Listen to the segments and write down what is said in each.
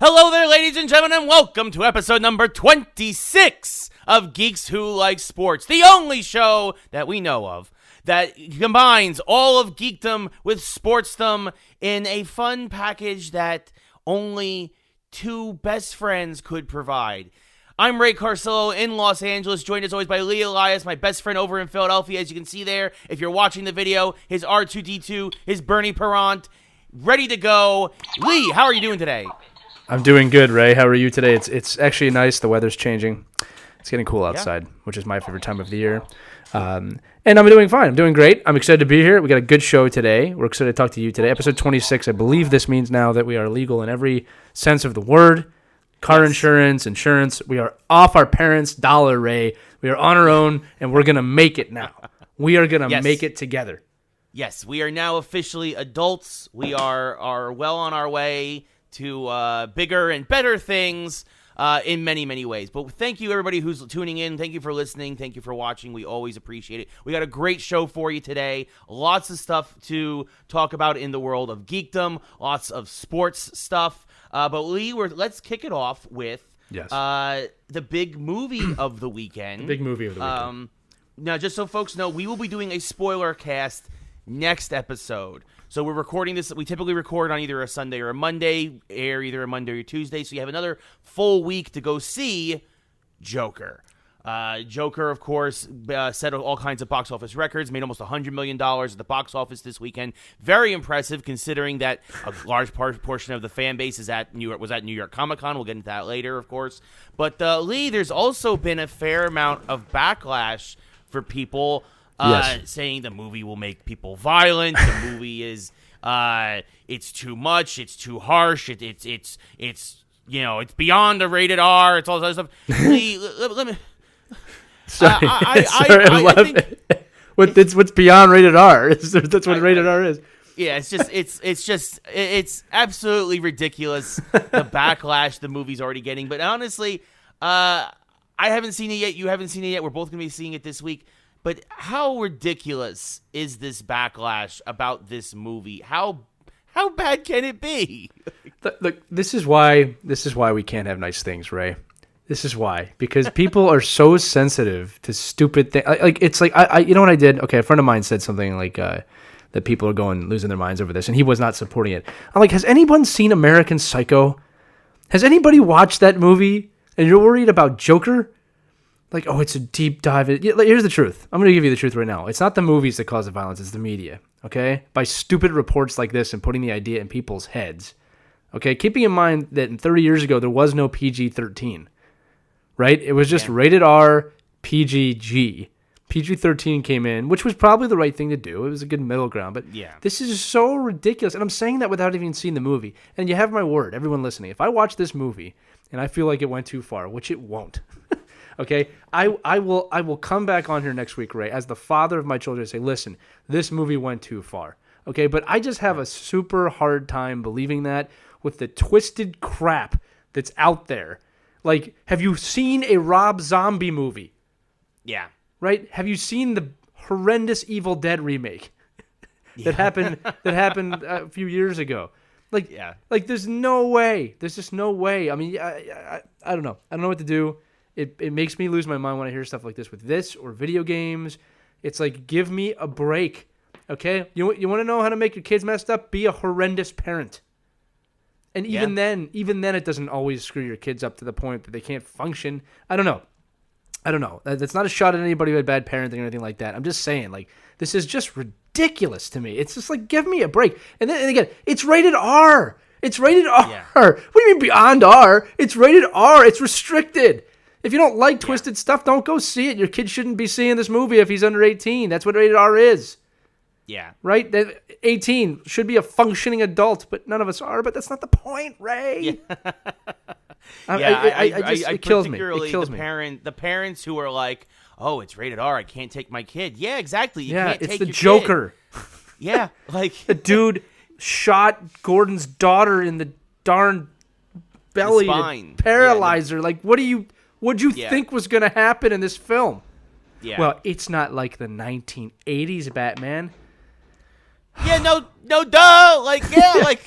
Hello there, ladies and gentlemen, and welcome to episode number 26 of Geeks Who Like Sports, the only show that we know of that combines all of geekdom with sportsdom in a fun package that only two best friends could provide. I'm Ray Carcillo in Los Angeles, joined as always by Lee Elias, my best friend over in Philadelphia. As you can see there, if you're watching the video, his R2-D2, his Bernie Perrant, ready to go. Lee, how are you doing today? I'm doing good, Ray. How are you today? It's actually nice. The weather's changing. It's getting cool outside, which is my favorite time of the year. And I'm doing fine. I'm doing great. I'm excited to be here. We got a good show today. We're excited to talk to you today. Episode 26. I believe this means now that we are legal in every sense of the word. Car insurance. We are off our parents' dollar, Ray. We are on our own, and we're going to make it now. We are going to make it together. Yes, we are now officially adults. We are well on our way to bigger and better things in many, many ways. But thank you, everybody who's tuning in. Thank you for listening. Thank you for watching. We always appreciate it. We got a great show for you today. Lots of stuff to talk about in the world of geekdom. Lots of sports stuff. But Lee, let's kick it off with the big movie of the weekend. The big movie of the weekend. Now, just so folks know, we will be doing a spoiler cast next episode. So we're recording this. We typically record on either a Sunday or a Monday, air either a Monday or Tuesday. So you have another full week to go see Joker. Joker, of course, set all kinds of box office records, made almost $100 million at the box office this weekend. Very impressive considering that a large portion of the fan base was at New York Comic-Con. We'll get into that later, of course. But, Lee, there's also been a fair amount of backlash for people saying the movie will make people violent. The movie is, it's too much. It's too harsh. It's beyond a rated R. It's all that stuff. Lee, let me. Sorry, I think what's beyond rated R. That's what rated R is. Yeah, it's absolutely ridiculous. The backlash the movie's already getting. But honestly, I haven't seen it yet. You haven't seen it yet. We're both gonna be seeing it this week. But how ridiculous is this backlash about this movie? How bad can it be? Look, this is why we can't have nice things, Ray. This is why, because people are so sensitive to stupid things. It's like I you know what I did? Okay, a friend of mine said something like that people are losing their minds over this, and he was not supporting it. I'm like, has anyone seen American Psycho? Has anybody watched that movie? And you're worried about Joker? Like, oh, it's a deep dive. Here's the truth. I'm going to give you the truth right now. It's not the movies that cause the violence. It's the media, okay? By stupid reports like this and putting the idea in people's heads, okay? Keeping in mind that 30 years ago, there was no PG-13, right? It was just rated R, PG-G. PG-13 came in, which was probably the right thing to do. It was a good middle ground. But this is so ridiculous. And I'm saying that without even seeing the movie. And you have my word, everyone listening. If I watch this movie and I feel like it went too far, which it won't, okay, I will come back on here next week, Ray, as the father of my children, and say, listen, this movie went too far. Okay, but I just have a super hard time believing that with the twisted crap that's out there. Like, have you seen a Rob Zombie movie? Yeah. Right? Have you seen the horrendous Evil Dead remake that happened a few years ago? Like, there's no way. There's just no way. I mean, I don't know. I don't know what to do. It makes me lose my mind when I hear stuff like this with this or video games. It's like, give me a break, okay? You want to know how to make your kids messed up? Be a horrendous parent. And even then it doesn't always screw your kids up to the point that they can't function. I don't know. That's not a shot at anybody who had bad parenting or anything like that. I'm just saying, like, this is just ridiculous to me. It's just like, give me a break. And again, it's rated R. It's rated R. Yeah. What do you mean beyond R? It's rated R. It's restricted. If you don't like twisted stuff, don't go see it. Your kid shouldn't be seeing this movie if he's under 18. That's what rated R is. Yeah. Right? 18 should be a functioning adult, but none of us are. But that's not the point, Ray. Yeah. It kills me. It kills me. The parents who are like, oh, it's rated R, I can't take my kid. Yeah, exactly. You can't take it's the your Joker. Kid. Yeah. Like, the dude shot Gordon's daughter in the darn belly to paralyze her. Like, what'd you think was going to happen in this film? Yeah. Well, it's not like the 1980s Batman. Yeah, no, duh. Like, yeah, like,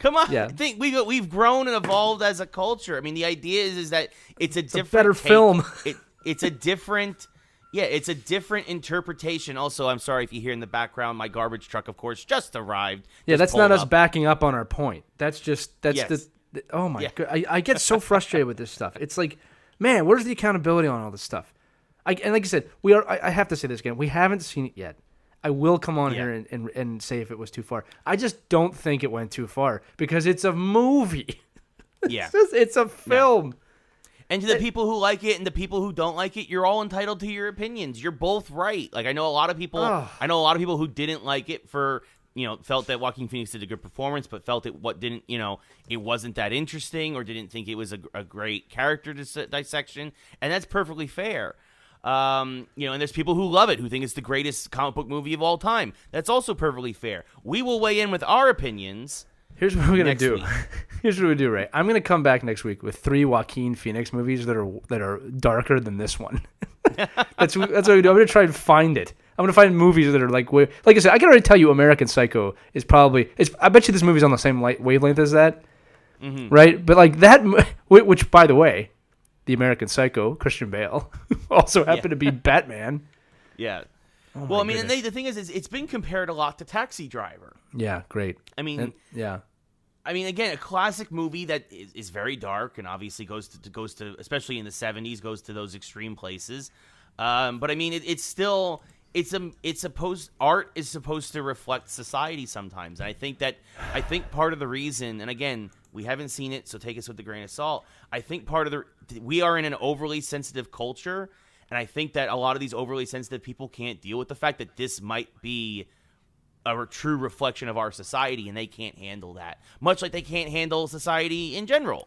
Come on, Yeah. I think we've grown and evolved as a culture. I mean, the idea is that it's a different better take. film. It's a different. Yeah, it's a different interpretation. Also, I'm sorry if you hear in the background, my garbage truck, of course, just arrived. Yeah, just that's not pulled us up. backing up on our point. That's Yes. oh my Yeah. god, I get so frustrated with this stuff. It's like, man, where's the accountability on all this stuff? And like I said, I have to say this again. We haven't seen it yet. I will come on here and say if it was too far. I just don't think it went too far because it's a movie. Yeah. It's a film. And to the people who like it and the people who don't like it, you're all entitled to your opinions. You're both right. Like I know a lot of people. I know a lot of people who didn't like it for felt that Joaquin Phoenix did a good performance, but felt it it wasn't that interesting or didn't think it was a great character dissection, and that's perfectly fair. And there's people who love it, who think it's the greatest comic book movie of all time. That's also perfectly fair. We will weigh in with our opinions. Here's what we're gonna do. Week. Here's what we do, Ray. I'm gonna come back next week with 3 Joaquin Phoenix movies that are darker than this one. That's what we do. I'm gonna try and find it. I'm gonna find movies that are like I said, I can already tell you, American Psycho is probably. I bet you this movie's on the same wavelength as that, right? But like that, which by the way, the American Psycho, Christian Bale, also happened to be Batman. Yeah. Oh well, I mean, goodness. and the thing is, it's been compared a lot to Taxi Driver. Yeah, great. I mean, yeah. I mean, again, a classic movie that is very dark and obviously goes to especially in the 70s, goes to those extreme places. But I mean, art is supposed to reflect society sometimes, and I think part of the reason, and again, we haven't seen it, so take us with a grain of salt. I think we are in an overly sensitive culture, and I think that a lot of these overly sensitive people can't deal with the fact that this might be a true reflection of our society, and they can't handle that. Much like they can't handle society in general.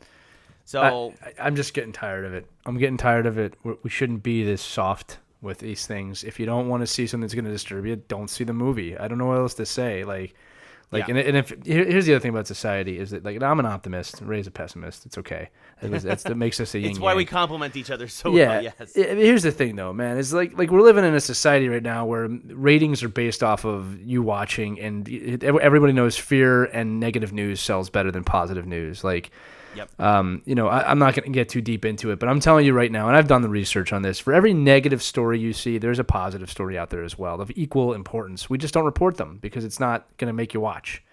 So I'm just getting tired of it. I'm getting tired of it. We shouldn't be this soft with these things. If you don't want to see something that's going to disturb you, don't see the movie. I don't know what else to say. And here's the other thing about society is that I'm an optimist, Ray's a pessimist. It's okay. That makes us a yin. It's why we complement each other so yeah. well. Yes. Here's the thing, though, man. It's like we're living in a society right now where ratings are based off of you watching, and everybody knows fear and negative news sells better than positive news. Yep. I'm not going to get too deep into it, but I'm telling you right now, and I've done the research on this, for every negative story you see, there's a positive story out there as well of equal importance. We just don't report them because it's not going to make you watch.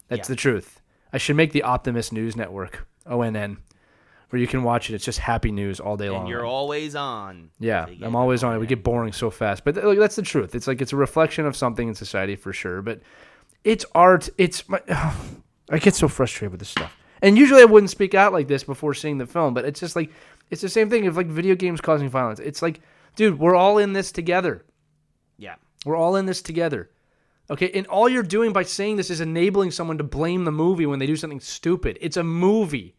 That's the truth. I should make the Optimist News Network, ONN, where you can watch it. It's just happy news all day long. And you're always on. Yeah, I'm always on it. We get boring so fast. But that's the truth. It's a reflection of something in society for sure. But it's art. I get so frustrated with this stuff. And usually I wouldn't speak out like this before seeing the film, but it's just it's the same thing of video games causing violence. It's like, dude, we're all in this together. Yeah. We're all in this together. Okay, and all you're doing by saying this is enabling someone to blame the movie when they do something stupid. It's a movie.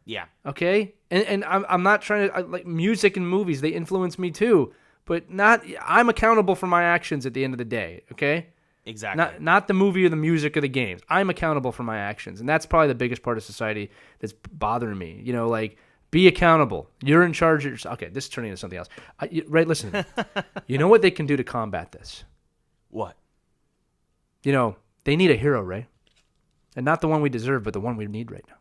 Yeah. Okay? And I'm not trying to like music and movies, they influence me too, but I'm accountable for my actions at the end of the day, okay? Exactly. Not the movie or the music or the games. I'm accountable for my actions, and that's probably the biggest part of society that's bothering me. Be accountable. You're in charge of yourself. Okay, this is turning into something else. Right, listen to me. You know what they can do to combat this? What? They need a hero, Ray. And not the one we deserve, but the one we need right now.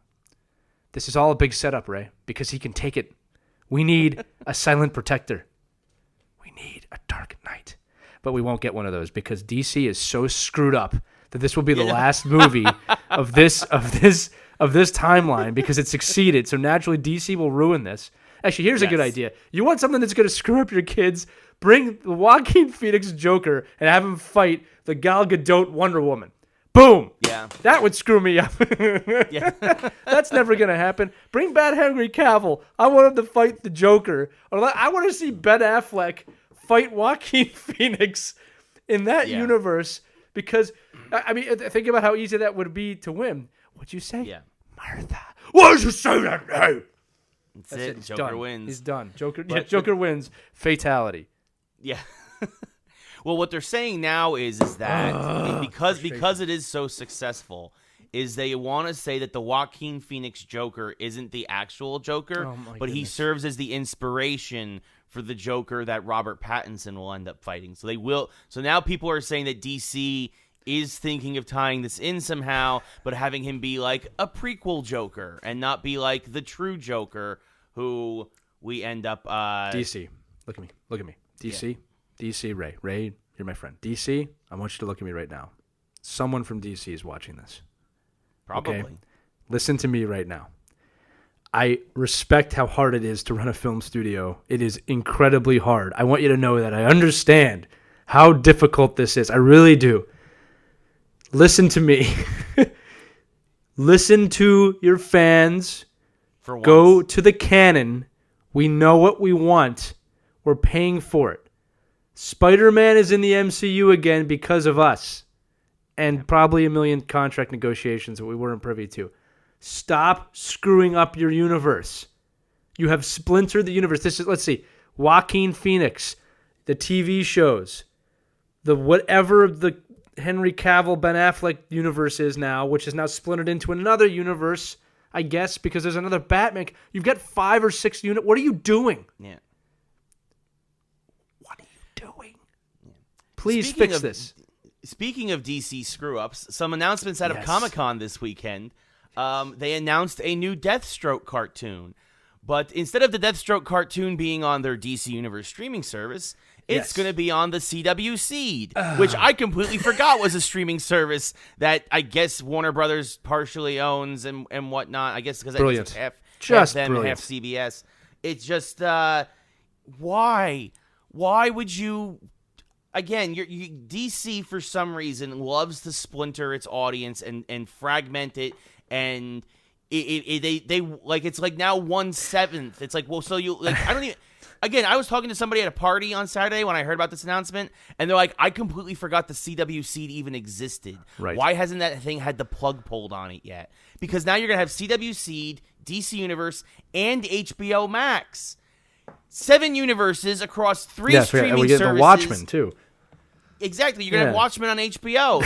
This is all a big setup, Ray, because he can take it. We need a silent protector. We need a Dark Knight. But we won't get one of those because DC is so screwed up that this will be the last movie of this timeline because it succeeded. So naturally, DC will ruin this. Actually, here's a good idea. You want something that's going to screw up your kids? Bring the Joaquin Phoenix Joker and have him fight the Gal Gadot Wonder Woman. Boom. Yeah. That would screw me up. Yeah. That's never going to happen. Bring back Henry Cavill. I want him to fight the Joker. Or I want to see Ben Affleck fight Joaquin Phoenix in that universe because, I mean, think about how easy that would be to win. What'd you say? Yeah. Martha. Why did you say that name? That's it. Joker wins. He's done. Joker wins. Fatality. Yeah. Well, what they're saying now is that because it is so successful, is they want to say that the Joaquin Phoenix Joker isn't the actual Joker, but he serves as the inspiration for the Joker that Robert Pattinson will end up fighting. So now people are saying that DC is thinking of tying this in somehow, but having him be like a prequel Joker and not be like the true Joker who we end up... DC, look at me. DC, Ray, you're my friend. DC, I want you to look at me right now. Someone from DC is watching this. Probably. Okay? Listen to me right now. I respect how hard it is to run a film studio. It is incredibly hard. I want you to know that I understand how difficult this is. I really do. Listen to me. Listen to your fans. For once. Go to the canon. We know what we want. We're paying for it. Spider-Man is in the MCU again because of us. And probably a million contract negotiations that we weren't privy to. Stop screwing up your universe. You have splintered the universe. This is, let's see, Joaquin Phoenix, the TV shows, the whatever the Henry Cavill, Ben Affleck universe is now, which is now splintered into another universe, I guess, because there's another Batman. You've got 5 or 6 units. What are you doing? Yeah. What are you doing? Yeah. Please fix this. Speaking of DC screw-ups, some announcements out of Yes. Comic-Con this weekend. They announced a new Deathstroke cartoon. But instead of the Deathstroke cartoon being on their DC Universe streaming service, it's going to be on the CW Seed, which I completely forgot was a streaming service that I guess Warner Brothers partially owns and whatnot. I guess because it's half them and half CBS. It's just, why? Why would you... Again, DC for some reason loves to splinter its audience and fragment it, and they like it's like now 1/7. It's like, well, so you like I don't even. Again, I was talking to somebody at a party on Saturday when I heard about this announcement, and they're like, I completely forgot the CW Seed even existed. Right. Why hasn't that thing had the plug pulled on it yet? Because now you're gonna have CW Seed, DC Universe, and HBO Max. 7 universes across 3 streaming and we get services. the Watchmen too. Exactly, you're gonna have Watchmen on HBO.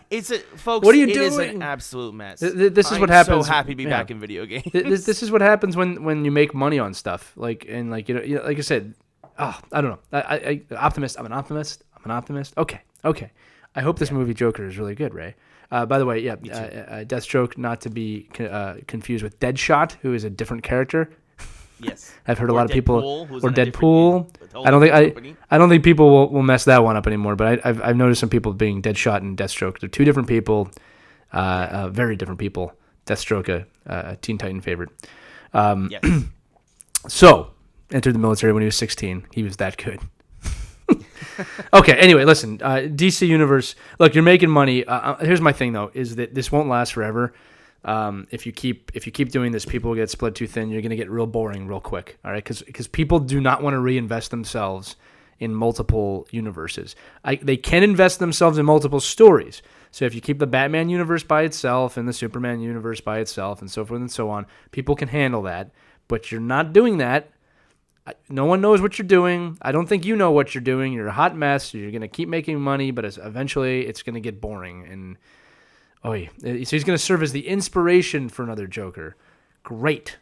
It's a folks. What are you doing? It is doing? an absolute mess. This is what happens. I'm so happy to be back in video games. This is what happens when you make money on stuff. Like like I said, I don't know. I optimist. I'm an optimist. Okay. I hope this movie Joker is really good, Ray. By the way, Deathstroke, not to be confused with Deadshot, who is a different character. Yes, I've heard a lot of people, or Deadpool. I don't think people will mess that one up anymore. But I've noticed some people being Deadshot and Deathstroke. They're 2 different people, very different people. Deathstroke, a Teen Titan favorite. Yes. So entered the military when he was 16. He was that good. Okay. Anyway, listen. DC Universe. Look, you're making money. Here's my thing though: is that this won't last forever. If you keep doing this, people will get spread too thin. You're going to get real boring real quick. All right, because people do not want to reinvest themselves in multiple universes. They can invest themselves in multiple stories. So if you keep the Batman universe by itself and the Superman universe by itself and so forth and so on, people can handle that. But you're not doing that. No one knows what you're doing. I don't think you know what you're doing. You're a hot mess. You're going to keep making money, but eventually it's going to get boring. And so he's going to serve as the inspiration for another Joker. Great.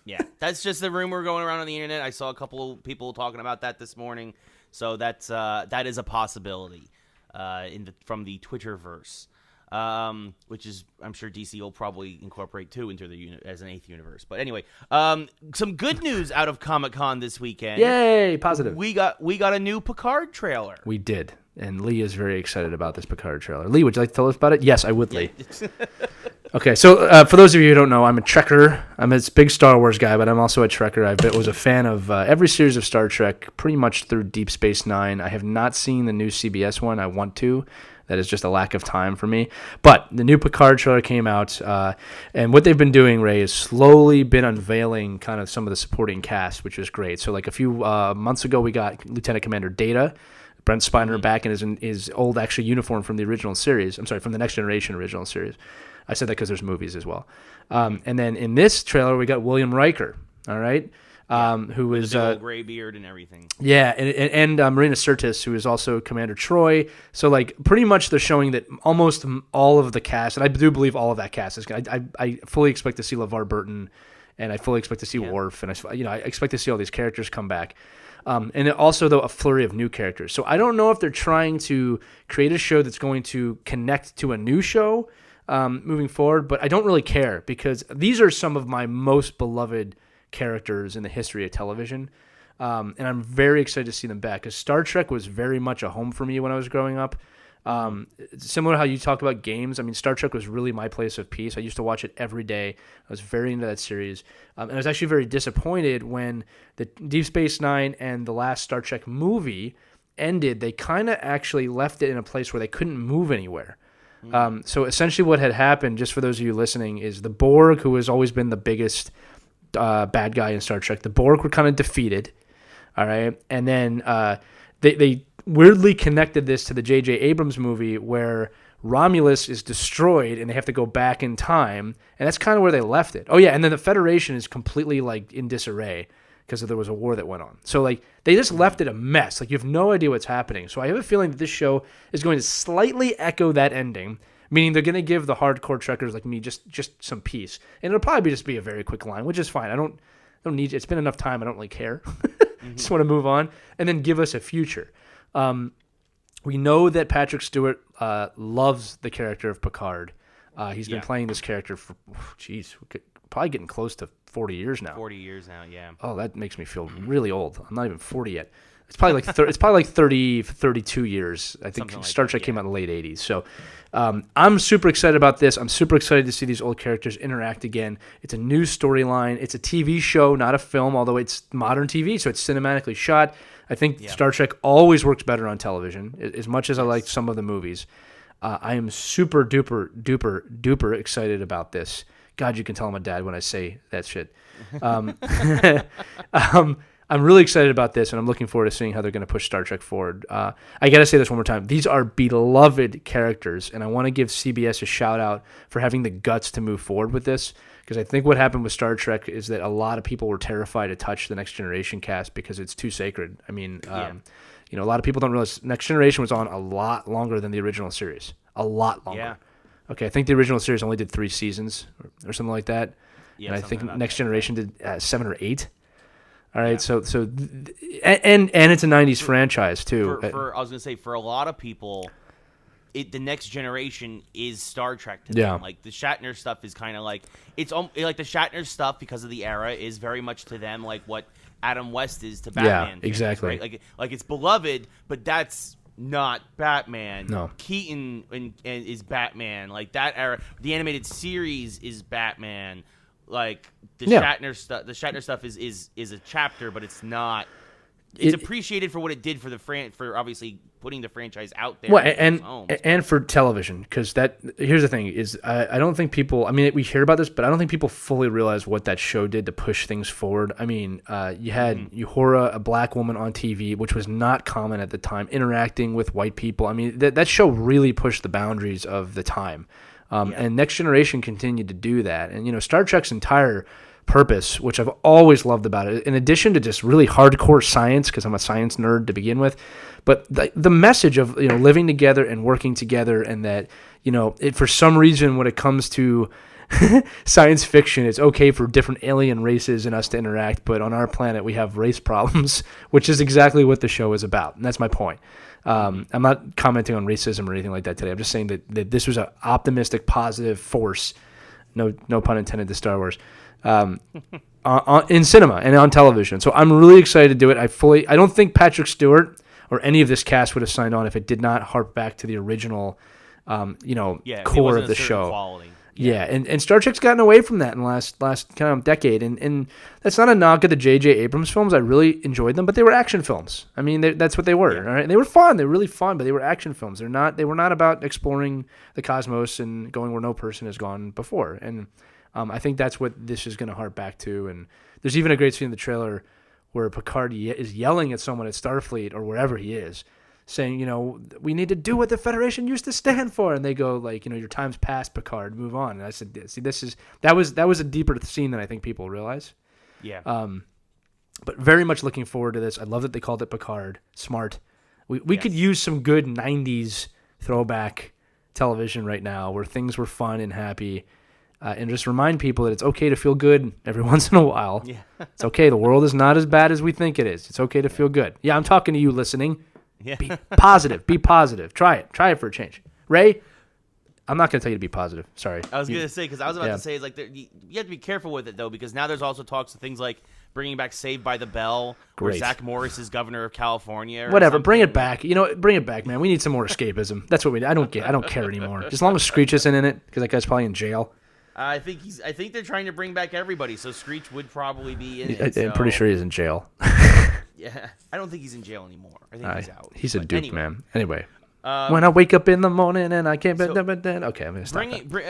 Yeah, that's just the rumor going around on the internet. I saw a couple of people talking about that this morning, so that is a possibility from the Twitterverse, which is I'm sure DC will probably incorporate too into the as an 8th universe. But anyway, some good news out of Comic-Con this weekend. Yay, positive. We got a new Picard trailer. We did. And Lee is very excited about this Picard trailer. Lee, would you like to tell us about it? Yes, I would, Lee. Okay, so for those of you who don't know, I'm a Trekker. I'm a big Star Wars guy, but I'm also a Trekker. I was a fan of every series of Star Trek, pretty much through Deep Space Nine. I have not seen the new CBS one. I want to. That is just a lack of time for me. But the new Picard trailer came out, and what they've been doing, Ray, is slowly been unveiling kind of some of the supporting cast, which is great. So like a few months ago, we got Lieutenant Commander Data, Brent Spiner back in his old actually uniform from the original series. I'm sorry, from the Next Generation original series. I said that because there's movies as well. And then in this trailer, we got William Riker, all right, who is the old gray beard and everything. Yeah, and Marina Sirtis, who is also Commander Troy. So like pretty much they're showing that almost all of the cast, and I do believe all of that cast is going. I fully expect to see LeVar Burton, and I fully expect to see Worf, and I expect to see all these characters come back. And also, though, a flurry of new characters. So I don't know if they're trying to create a show that's going to connect to a new show moving forward, but I don't really care because these are some of my most beloved characters in the history of television. And I'm very excited to see them back because Star Trek was very much a home for me when I was growing up. Similar to how you talk about games, I mean, Star Trek was really my place of peace. I used to watch it every day. I was very into that series. And I was actually very disappointed when the Deep Space Nine and the last Star Trek movie ended. They kind of actually left it in a place where they couldn't move anywhere. So essentially what had happened, just for those of you listening, is the Borg, who has always been the biggest bad guy in Star Trek, the Borg were kind of defeated. All right. And then they weirdly connected this to the J.J. Abrams movie where Romulus is destroyed and they have to go back in time. And that's kind of where they left it. Oh, yeah. And then the Federation is completely like in disarray because there was a war that went on. So like they just left it a mess. Like you have no idea what's happening. So I have a feeling that this show is going to slightly echo that ending, meaning they're going to give the hardcore trekkers like me just some peace. And it'll probably just be a very quick line, which is fine. I don't need it's been enough time. I don't really care. Just want to move on and then give us a future. We know that Patrick Stewart loves the character of Picard. He's been playing this character for, probably getting close to 40 years now. 40 years now, yeah. Oh, that makes me feel really old. I'm not even 40 yet. It's probably like 30, 32 years. I think Star Trek came out in the late 80s. So I'm super excited about this. I'm super excited to see these old characters interact again. It's a new storyline. It's a TV show, not a film, although it's modern TV, so it's cinematically shot. I think Star Trek always works better on television, as much as I like some of the movies. I am super duper excited about this. God, you can tell I'm a dad when I say that shit. I'm really excited about this, and I'm looking forward to seeing how they're going to push Star Trek forward. I got to say this one more time. These are beloved characters, and I want to give CBS a shout-out for having the guts to move forward with this, because I think what happened with Star Trek is that a lot of people were terrified to touch the Next Generation cast because it's too sacred. I mean, a lot of people don't realize Next Generation was on a lot longer than the original series. A lot longer. Yeah. Okay, I think the original series only did 3 seasons or something like that. Yeah, and I think Next Generation did 7 or 8. All right, so it's a 90s franchise too. I was gonna say, for a lot of people, the Next Generation is Star Trek to them. Like the Shatner stuff is kind of like like the Shatner stuff because of the era is very much to them like what Adam West is to Batman. Yeah, exactly. Right? Like it's beloved, but that's not Batman. No. Keaton is Batman. Like that era, the animated series is Batman. Like the Shatner stuff is a chapter, but it's not. It's appreciated for what it did for for obviously putting the franchise out there. Well, and for television, because here's the thing is I don't think people. I mean, we hear about this, but I don't think people fully realize what that show did to push things forward. I mean, you had Uhura, a black woman on TV, which was not common at the time, interacting with white people. I mean, that show really pushed the boundaries of the time. And Next Generation continued to do that. And, Star Trek's entire purpose, which I've always loved about it, in addition to just really hardcore science, because I'm a science nerd to begin with, but the message of, living together and working together, and that, for some reason, when it comes to science fiction, it's okay for different alien races and us to interact, but on our planet, we have race problems, which is exactly what the show is about. And that's my point. I'm not commenting on racism or anything like that today. I'm just saying that this was an optimistic, positive force, no pun intended to Star Wars, in cinema and on television. So I'm really excited to do it. I don't think Patrick Stewart or any of this cast would have signed on if it did not harp back to the original, core of the show. Quality. Yeah, and Star Trek's gotten away from that in the last kind of decade, and that's not a knock at the J.J. Abrams films. I really enjoyed them, but they were action films. I mean, that's what they were. All right, they were fun. They were really fun, but they were action films. They were not about exploring the cosmos and going where no person has gone before. And I think that's what this is going to harp back to. And there's even a great scene in the trailer where Picard is yelling at someone at Starfleet or wherever he is, saying, we need to do what the Federation used to stand for. And they go like, your time's past, Picard, move on. And I said, see, that was a deeper scene than I think people realize. Yeah. But very much looking forward to this. I love that they called it Picard. Smart. We could use some good 90s throwback television right now where things were fun and happy. and just remind people that it's okay to feel good every once in a while. Yeah. It's okay. The world is not as bad as we think it is. It's okay to feel good. Yeah, I'm talking to you listening. Yeah. Be positive. Be positive. Try it. Try it for a change. Ray, I'm not going to tell you to be positive. Sorry. I was going to say, because I was about to say, is like you have to be careful with it, though, because now there's also talks of things like bringing back Saved by the Bell, where Zach Morris is governor of California. Whatever, bring it back. Bring it back, man. We need some more escapism. That's what we need. I don't care anymore. As long as Screech isn't in it, because that guy's probably in jail. I think they're trying to bring back everybody, so Screech would probably be in it. I'm pretty sure he's in jail. Yeah, I don't think he's in jail anymore. I think he's out. He's a dupe, man. Anyway. When I wake up in the morning and I can't... okay, I'm going to stop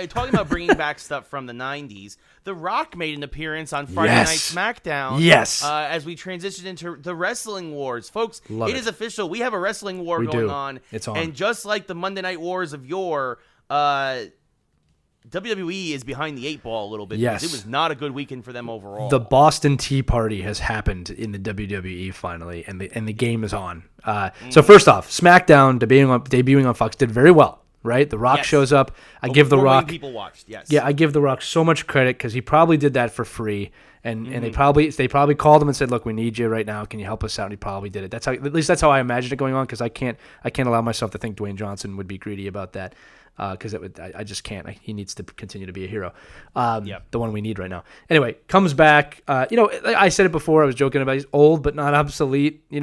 talking about bringing back stuff from the 90s, The Rock made an appearance on Friday Night SmackDown. Yes. As we transitioned into the Wrestling Wars. Folks, it is official. We have a Wrestling War going on. It's on. And just like the Monday Night Wars of yore, WWE is behind the 8 ball a little bit. Yes. Because it was not a good weekend for them overall. The Boston Tea Party has happened in the WWE finally, and the game is on. So first off, SmackDown debuting on Fox did very well, right? The Rock shows up. I give The Rock... people watched, yes. Yeah, I give The Rock so much credit because he probably did that for free, and they probably called him and said, "Look, we need you right now. Can you help us out?" And he probably did it. At least that's how I imagine it going on, because I can't allow myself to think Dwayne Johnson would be greedy about that. Because I just can't. He needs to continue to be a hero. The one we need right now. Anyway, comes back. I said it before. I was joking about he's old but not obsolete. He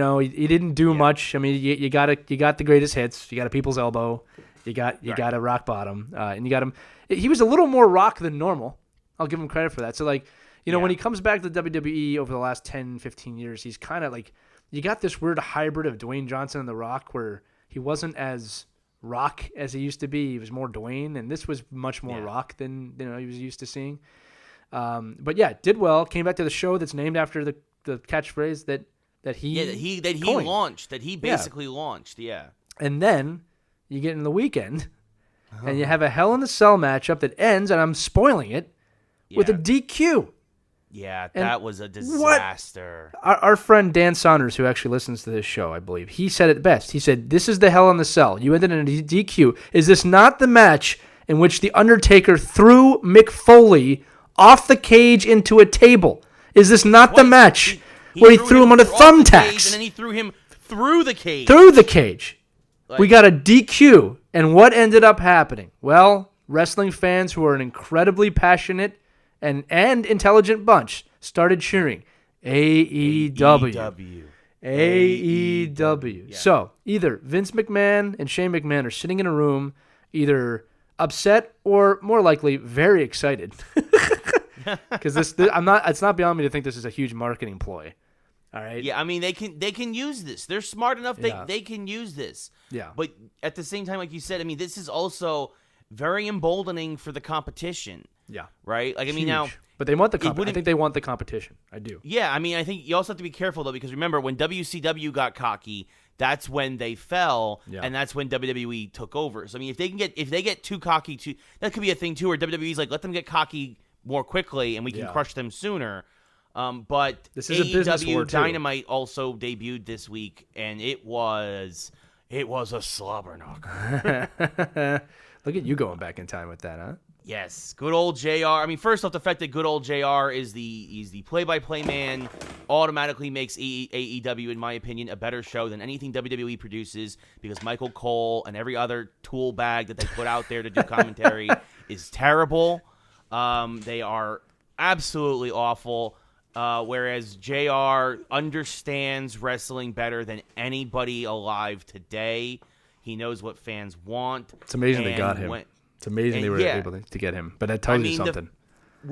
didn't do much. I mean, you got the greatest hits. You got a people's elbow. You got a rock bottom. And you got him. He was a little more rock than normal. I'll give him credit for that. So when he comes back to the WWE over the last 10, 15 years, he's kind of like, you got this weird hybrid of Dwayne Johnson and The Rock where he wasn't as rock as he used to be. He was more Dwayne, and this was much more rock than he was used to seeing. But yeah, did well. Came back to the show that's named after the catchphrase that he launched, that he basically launched. Yeah, and then you get in the weekend, and you have a Hell in a Cell matchup that ends, and I'm spoiling it with a DQ. Yeah, that was a disaster. Our friend Dan Saunders, who actually listens to this show, I believe, he said it best. He said, "This is the Hell in the Cell. You ended in a DQ. Is this not the match in which The Undertaker threw Mick Foley off the cage into a table? Is this not the match where he threw him on a thumbtacks? And then he threw him through the cage. Through the cage. We got a DQ. And what ended up happening? Well, wrestling fans who are an incredibly passionate and intelligent bunch started cheering AEW. AEW. Yeah. So either Vince McMahon and Shane McMahon are sitting in a room, either upset or more likely very excited, because it's not beyond me to think this is a huge marketing ploy. All right. Yeah, I mean they can use this. They're smart enough. They can use this. Yeah. But at the same time, like you said, I mean this is also very emboldening for the competition. Yeah. Right? Like, I mean, huge. Now... But they want the competition. I think they want the competition. I do. Yeah, I mean, I think you also have to be careful, though, because remember, when WCW got cocky, that's when they fell, and that's when WWE took over. So, I mean, if they get too cocky, that could be a thing, too, where WWE's like, let them get cocky more quickly, and we can crush them sooner. But this is a business war, too. Dynamite also debuted this week, and it was a slobber knocker. Look at you going back in time with that, huh? Yes, good old JR. I mean, first off, the fact that good old JR is the play-by-play man automatically makes AEW, in my opinion, a better show than anything WWE produces, because Michael Cole and every other tool bag that they put out there to do commentary is terrible. They are absolutely awful, whereas JR understands wrestling better than anybody alive today. He knows what fans want. It's amazing they got him. It's amazing they were able to get him, but that tells you something.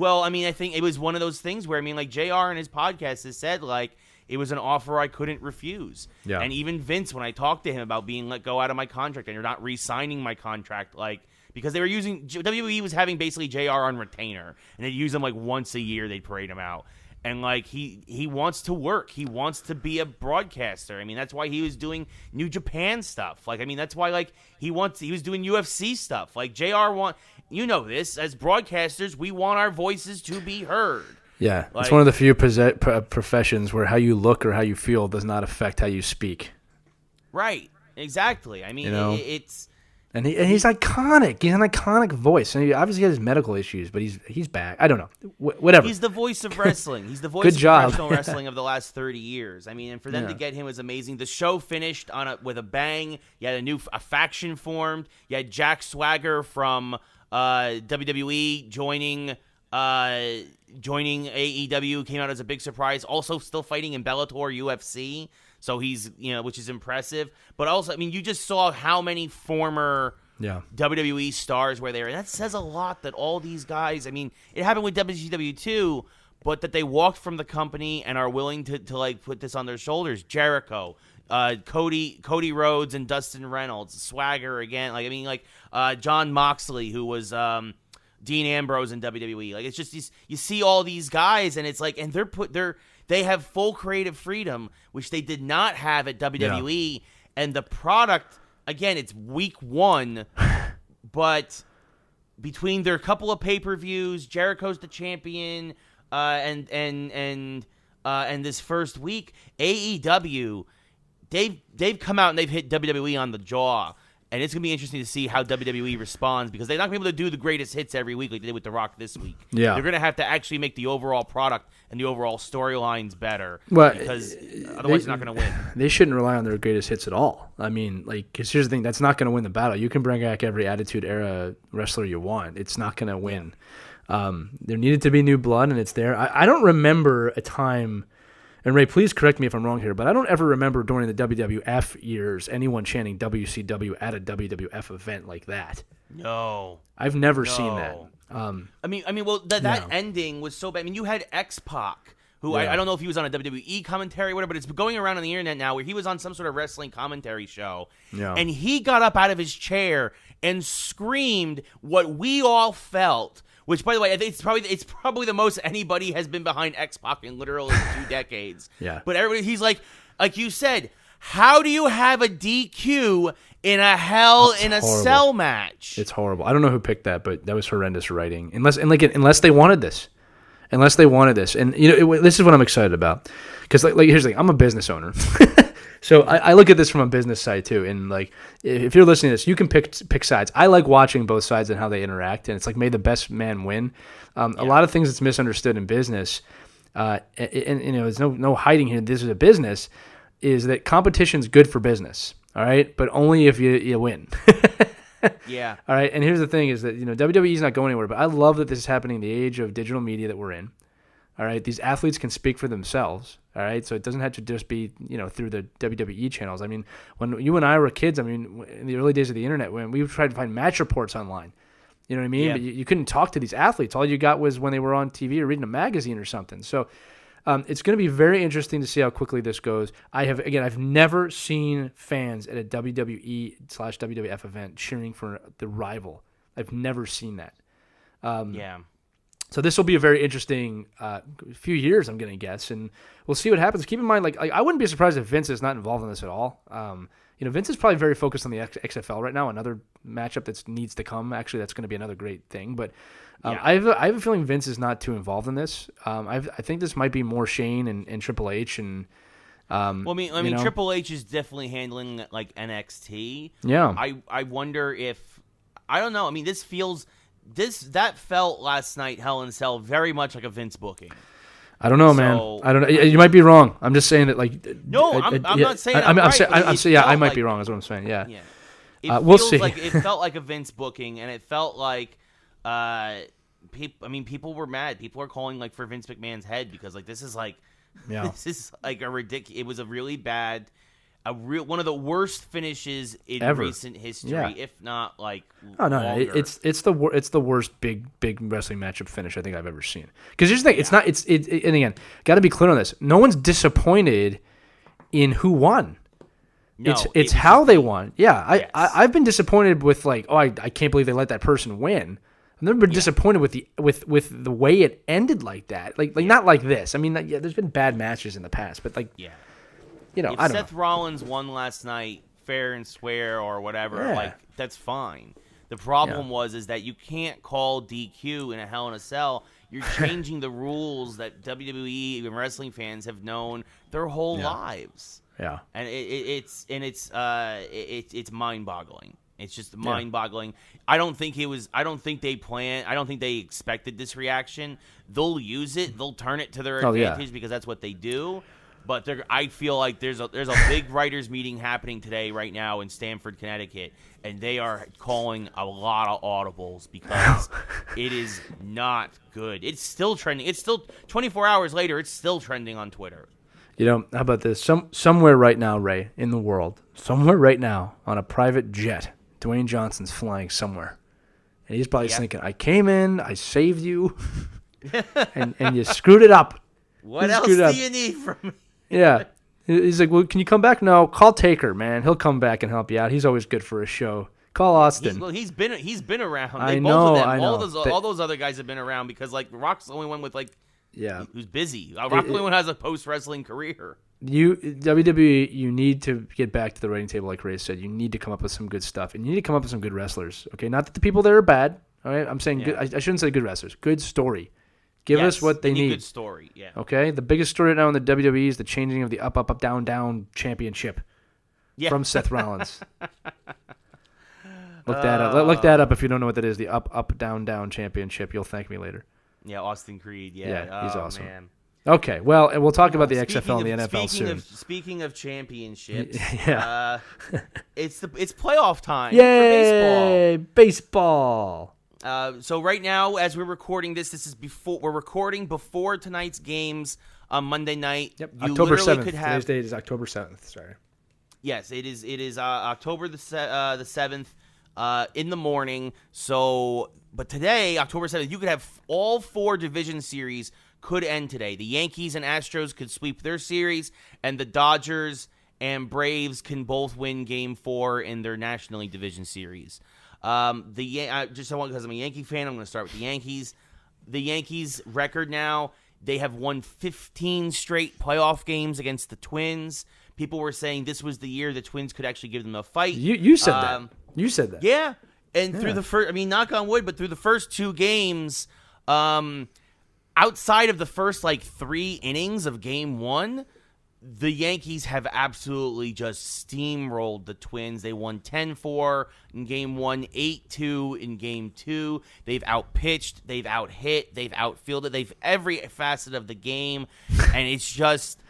I think it was one of those things where, I mean, like, JR in his podcast has said, like, it was an offer I couldn't refuse. Yeah. And even Vince, when I talked to him about being let go out of my contract and you're not re-signing my contract, like, because they were using, WWE was having basically JR on retainer, and they'd use him, like, once a year, they'd parade him out. And, like, he wants to work. He wants to be a broadcaster. I mean, that's why he was doing New Japan stuff. Like, I mean, that's why, like, he was doing UFC stuff. Like, you know this, as broadcasters, we want our voices to be heard. Yeah, it's one of the few professions where how you look or how you feel does not affect how you speak. Right, exactly. I mean, And he's iconic. He's an iconic voice. And he obviously has medical issues, but he's back. I don't know. Whatever. He's the voice of wrestling. He's the voice Good of job. professional wrestling of the last 30 years. I mean, and for them to get him was amazing. The show finished with a bang. You had a faction formed. You had Jack Swagger from WWE joining AEW. Came out as a big surprise. Also still fighting in Bellator UFC. So he's, which is impressive. But also, I mean, you just saw how many former WWE stars were there. And that says a lot that all these guys, I mean, it happened with WCW too, but that they walked from the company and are willing to like put this on their shoulders. Jericho, Cody Rhodes and Dustin Reynolds, Swagger again. Like, I mean, like John Moxley, who was Dean Ambrose in WWE. Like, it's just you see all these guys, and it's like, and they have full creative freedom, which they did not have at WWE. And the product, again, it's week one, but between their couple of pay-per-views, Jericho's the champion, and this first week, AEW, they've come out and they've hit WWE on the jaw. And it's going to be interesting to see how WWE responds, because they're not going to be able to do the greatest hits every week like they did with The Rock this week. Yeah. They're going to have to actually make the overall product and the overall storylines better, because otherwise they're not going to win. They shouldn't rely on their greatest hits at all. I mean, like, because here's the thing, that's not going to win the battle. You can bring back every Attitude Era wrestler you want. It's not going to win. There needed to be new blood, and it's there. I don't remember a time... And Ray, please correct me if I'm wrong here, but I don't ever remember during the WWF years anyone chanting WCW at a WWF event like that. No, I've never seen that. I mean, well, that ending was so bad. I mean, you had X-Pac, who I don't know if he was on a WWE commentary or whatever, but it's going around on the internet now where he was on some sort of wrestling commentary show, and he got up out of his chair and screamed what we all felt. Which, by the way, I think it's probably the most anybody has been behind X-Pac in literally 2 decades. Yeah. But everybody, he's like you said, how do you have a DQ in a Hell in a Cell match? It's horrible. I don't know who picked that, but that was horrendous writing. Unless they wanted this. And this is what I'm excited about. Because like here's the thing, I'm a business owner. So I look at this from a business side too, and like if you're listening to this, you can pick sides. I like watching both sides and how they interact, and it's like may the best man win. A lot of things that's misunderstood in business, and there's no hiding here. This is a business, is that competition's good for business, all right, but only if you win. Yeah. All right, and here's the thing: is that WWE is not going anywhere, but I love that this is happening in the age of digital media that we're in. All right, these athletes can speak for themselves. All right, so it doesn't have to just be through the WWE channels. I mean, when you and I were kids, I mean, in the early days of the internet, when we tried to find match reports online, you know what I mean? Yeah. But you couldn't talk to these athletes. All you got was when they were on TV or reading a magazine or something. So it's going to be very interesting to see how quickly this goes. I've never seen fans at a WWE/WWF event cheering for the rival. I've never seen that. So this will be a very interesting few years, I'm going to guess, and we'll see what happens. Keep in mind, like I wouldn't be surprised if Vince is not involved in this at all. Vince is probably very focused on the XFL right now, another matchup that needs to come. Actually, that's going to be another great thing. But I have a feeling Vince is not too involved in this. I think this might be more Shane and Triple H and. Triple H is definitely handling like NXT. Yeah. I wonder if I don't know. I mean, that felt last night, Hell in a Cell, very much like a Vince booking. I don't know, man. I don't know. You might be wrong. I'm just saying that, like. No, I'm not saying I'm right. I might be wrong. Is what I'm saying. Yeah. We'll see. It felt like a Vince booking, and it felt like, people were mad. People are calling like for Vince McMahon's head because like this is like a ridiculous. It was a really bad. One of the worst finishes in recent history, if not like. Oh no, longer. It's the worst big wrestling matchup finish I think I've ever seen. Because here's the thing, it's not and again, got to be clear on this. No one's disappointed in who won. No, it's how they won. Yeah, yes. I've been disappointed with like, I can't believe they let that person win. I've never been disappointed with the way it ended like that. Like not like this. I mean, there's been bad matches in the past, but like if Seth Rollins won last night, fair and square or whatever, like that's fine. The problem is that you can't call DQ in a Hell in a Cell. You're changing the rules that WWE and wrestling fans have known their whole lives. Yeah, and it's mind-boggling. It's just mind-boggling. I don't think they expected this reaction. They'll use it. They'll turn it to their advantage because that's what they do. But I feel like there's a big writers meeting happening today right now in Stamford, Connecticut, and they are calling a lot of audibles because it is not good. It's still trending. It's still 24 hours later. It's still trending on Twitter. How about this? Somewhere right now, Ray, in the world, somewhere right now on a private jet, Dwayne Johnson's flying somewhere, and he's probably thinking, "I came in, I saved you, and you screwed it up. What else do you need from me?" Yeah. He's like, well, can you come back? No, call Taker, man. He'll come back and help you out. He's always good for a show. Call Austin. He's been around. I know. All those other guys have been around because like Rock's the only one with who's busy. Rock's the only one who has a post wrestling career. WWE, you need to get back to the writing table, like Ray said. You need to come up with some good stuff, and you need to come up with some good wrestlers. Okay, not that the people there are bad. All right, I'm saying good. I shouldn't say good wrestlers. Good story. Give us what they need. Good story, yeah. Okay? The biggest story right now in the WWE is the changing of the up, up, up, down, down championship from Seth Rollins. Look that up. Look that up if you don't know what that is, the up, up, down, down championship. You'll thank me later. Yeah, Austin Creed, he's awesome. Man. Okay, well, and we'll talk about the XFL and the NFL soon. Speaking of championships, it's playoff time for baseball. So right now, as we're recording we're recording before tonight's games on Monday night. Yep, October 7th. Today's date is October 7th. Sorry. Yes, it is. It is October the 7th in the morning. So, but today, October 7th, you could have all 4 division series could end today. The Yankees and Astros could sweep their series, and the Dodgers and Braves can both win Game 4 in their National League Division Series. Because I'm a Yankee fan, I'm going to start with the Yankees. The Yankees' record now, they have won 15 straight playoff games against the Twins. People were saying this was the year the Twins could actually give them a fight. You said that. You said that. Yeah. And through the first, knock on wood, but through the first 2 games, outside of the first 3 innings of Game 1, the Yankees have absolutely just steamrolled the Twins. They won 10-4 in Game 1, 8-2 in Game 2. They've outpitched, they've outhit, they've outfielded, they've every facet of the game. And it's just,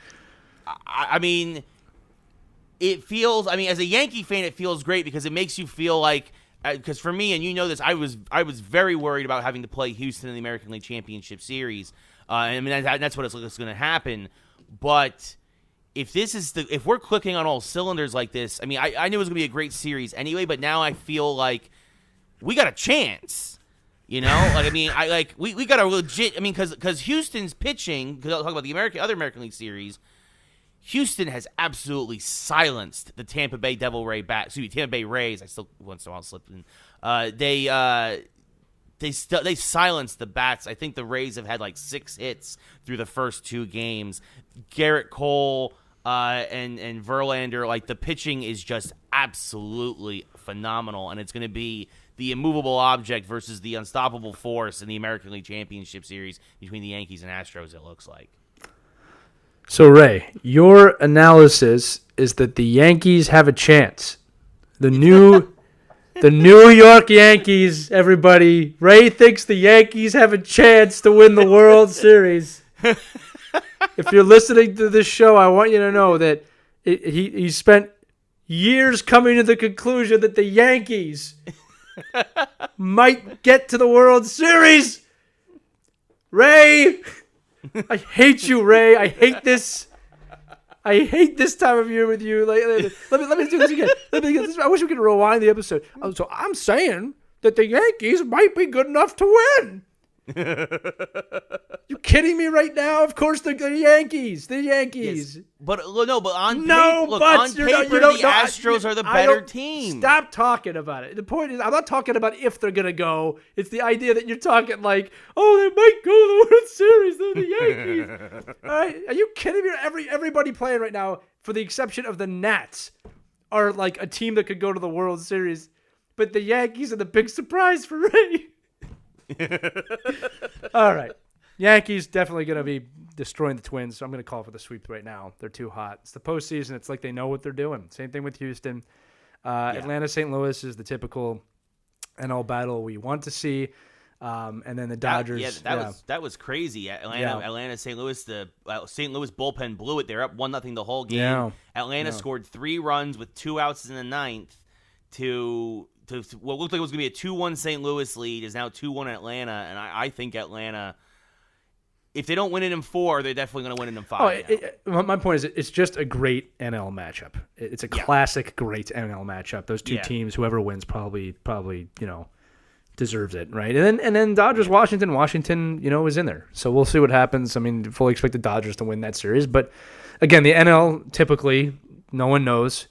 it feels, as a Yankee fan, it feels great because it makes you feel like, because for me, and you know this, I was very worried about having to play Houston in the American League Championship Series. That's what it's going to happen. But if we're clicking on all cylinders like this, I knew it was going to be a great series anyway, but now I feel like we got a chance. We got a legit, because Houston's pitching, because I'll talk about the other American League series, Houston has absolutely silenced the Tampa Bay Tampa Bay Rays. I still once in a while slip in. They silenced the bats. I think the Rays have had 6 hits through the first 2 games. Garrett Cole and Verlander, the pitching is just absolutely phenomenal, and it's going to be the immovable object versus the unstoppable force in the American League Championship Series between the Yankees and Astros, it looks like. So, Ray, your analysis is that the Yankees have a chance. The New York Yankees, everybody. Ray thinks the Yankees have a chance to win the World Series. If you're listening to this show, I want you to know that he spent years coming to the conclusion that the Yankees might get to the World Series. Ray, I hate you, Ray. I hate this. I hate this time of year with you. Let me do this again. I wish we could rewind the episode. So I'm saying that the Yankees might be good enough to win. You kidding me right now? Of course the Yankees. The Yankees. Yes. But on paper, the Astros are the better team. Stop talking about it. The point is, I'm not talking about if they're gonna go. It's the idea that you're talking they might go to the World Series. They're the Yankees. All right? Are you kidding me? Everybody playing right now, for the exception of the Nats, are a team that could go to the World Series. But the Yankees are the big surprise for Ray. All right. Yankees definitely going to be destroying the Twins, so I'm going to call for the sweep right now. They're too hot. It's the postseason. It's like they know what they're doing. Same thing with Houston. Atlanta, St. Louis is the typical NL battle we want to see. And then the Dodgers. That was crazy. Atlanta, St. Louis. The St. Louis bullpen blew it. They're up 1-0 the whole game. Yeah. Atlanta scored 3 runs with 2 outs in the ninth to what looked like it was going to be a 2-1 St. Louis lead is now 2-1 Atlanta, and I think Atlanta, if they don't win it in 4, they're definitely going to win it in 5. My point is, it's just a great NL matchup. It's a classic great NL matchup. Those two teams, whoever wins, probably deserves it, right? And then Dodgers, Washington, is in there. So we'll see what happens. I mean, fully expect the Dodgers to win that series, but again, the NL typically no one knows,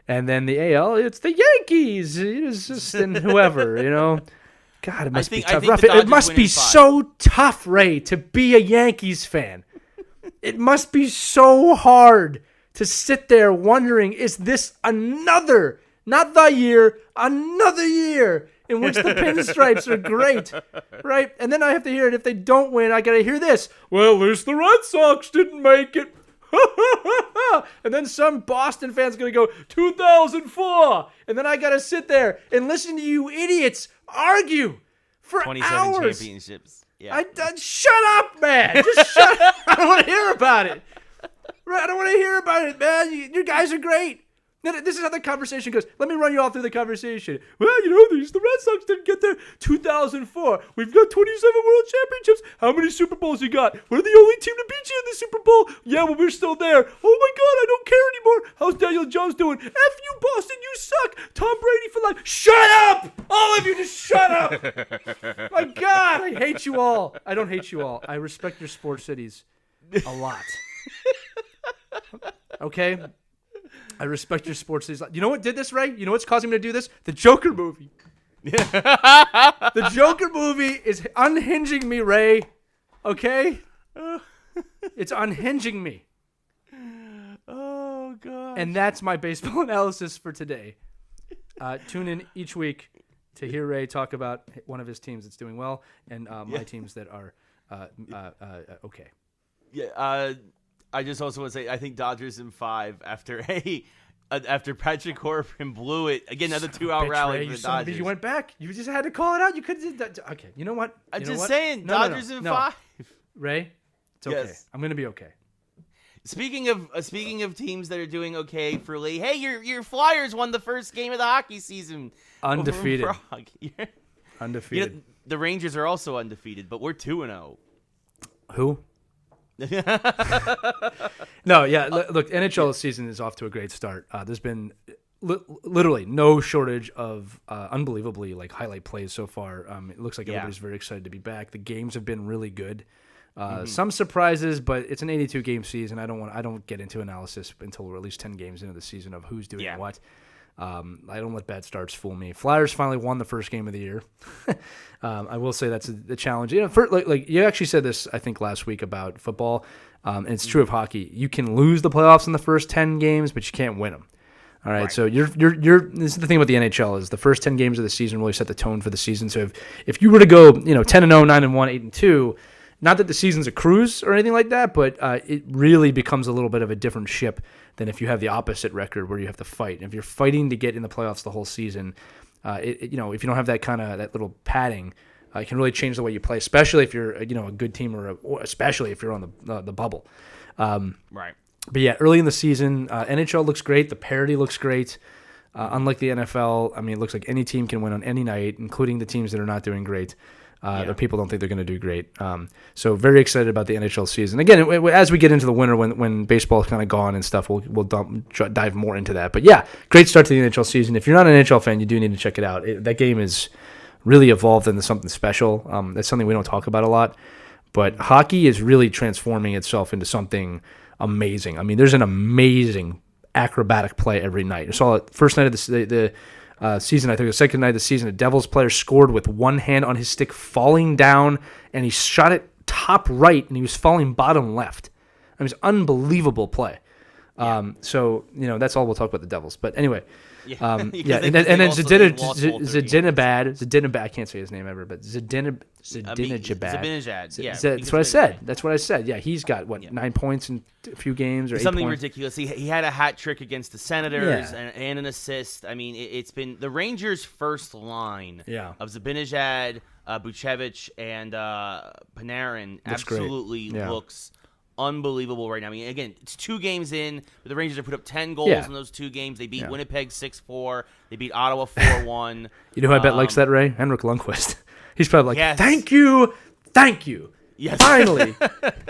and then the AL, it's the Yankees, it's just and whoever, God, it must be tough. It must be so tough, Ray, to be a Yankees fan. It must be so hard to sit there wondering, is this another year in which the pinstripes are great, right? And then I have to hear it. If they don't win, I got to hear this. Well, at least the Red Sox didn't make it. And then some Boston fan's going to go, 2004. And then I got to sit there and listen to you idiots argue for 27 hours. championships. Yeah. Shut up, man. Just shut up. I don't want to hear about it. Right? I don't want to hear about it, man. You guys are great. This is how the conversation goes. Let me run you all through the conversation. Well, the Red Sox didn't get there. 2004. We've got 27 World Championships. How many Super Bowls you got? We're the only team to beat you in the Super Bowl. Yeah, well, we're still there. Oh, my God, I don't care anymore. How's Daniel Jones doing? F you, Boston, you suck. Tom Brady for life. Shut up! All of you, just shut up. My God, I hate you all. I don't hate you all. I respect your sports cities a lot. Okay? I respect your sports cities. You know what did this, Ray? You know what's causing me to do this? The Joker movie. The Joker movie is unhinging me, Ray. Okay? It's unhinging me. Oh, God. And that's my baseball analysis for today. Tune in each week to hear Ray talk about one of his teams that's doing well and my teams that are okay. Yeah, I just also want to say I think Dodgers in 5 after Patrick Corbin blew it again. Another 2-out rally for the Dodgers. You went back. You just had to call it out. You could. Okay. You know what? I'm just saying. Dodgers in 5. Ray, it's okay. Yes. I'm gonna be okay. Speaking of teams that are doing okay for Lee, hey, your Flyers won the first game of the hockey season. Undefeated. Undefeated. The Rangers are also undefeated, but we're 2-0. Who? No, yeah. Look, NHL season is off to a great start. There's been literally no shortage of unbelievably highlight plays so far. It looks like everybody's very excited to be back. The games have been really good. Some surprises, but it's an 82 game season. I don't get into analysis until we're at least 10 games into the season of who's doing what. I don't let bad starts fool me. Flyers finally won the first game of the year. I will say that's the challenge. You actually said this, I think, last week about football, and it's true of hockey. You can lose the playoffs in the first 10 games, but you can't win them. All right. So you're. This is the thing about the NHL is the first 10 games of the season really set the tone for the season. So if you were to go 10-0, 9-1, 8-2. Not that the season's a cruise or anything like that, but it really becomes a little bit of a different ship than if you have the opposite record where you have to fight. And if you're fighting to get in the playoffs the whole season, if you don't have that little padding, it can really change the way you play, especially if you're a good team or especially if you're on the bubble. Right. But yeah, early in the season, NHL looks great. The parity looks great. Unlike the NFL, it looks like any team can win on any night, including the teams that are not doing great. Or people don't think they're going to do great. So very excited about the NHL season. Again, as we get into the winter, when baseball's kind of gone and stuff, we'll dive more into that. But yeah, great start to the NHL season. If you're not an NHL fan, you do need to check it out. That game is really evolved into something special. That's something we don't talk about a lot. But hockey is really transforming itself into something amazing. There's an amazing acrobatic play every night. I saw it first night of the season. I think the second night of the season, a Devils player scored with one hand on his stick, falling down, and he shot it top right, and he was falling bottom left. It was unbelievable play. So that's all we'll talk about the Devils. But anyway, Yeah, and Because then they've lost all 3 games. Zadinabad, I can't say his name ever, but Zadinabad. Zabinajad, yeah. That's what I said. That's what I said. Yeah, he's got 9 points in a few games or 8 something points. ridiculous. He had a hat trick against the Senators and an assist. I mean, it's been the Rangers' first line of Zabinajad, Bucevic, and Panarin absolutely looks unbelievable right now. I mean, again, it's 2 games in, but the Rangers have put up 10 goals in those 2 games. They beat Winnipeg 6-4. They beat Ottawa 4-1. You know who I bet likes that, Ray? Henrik Lundqvist. He's probably like, thank you. Yes. Finally.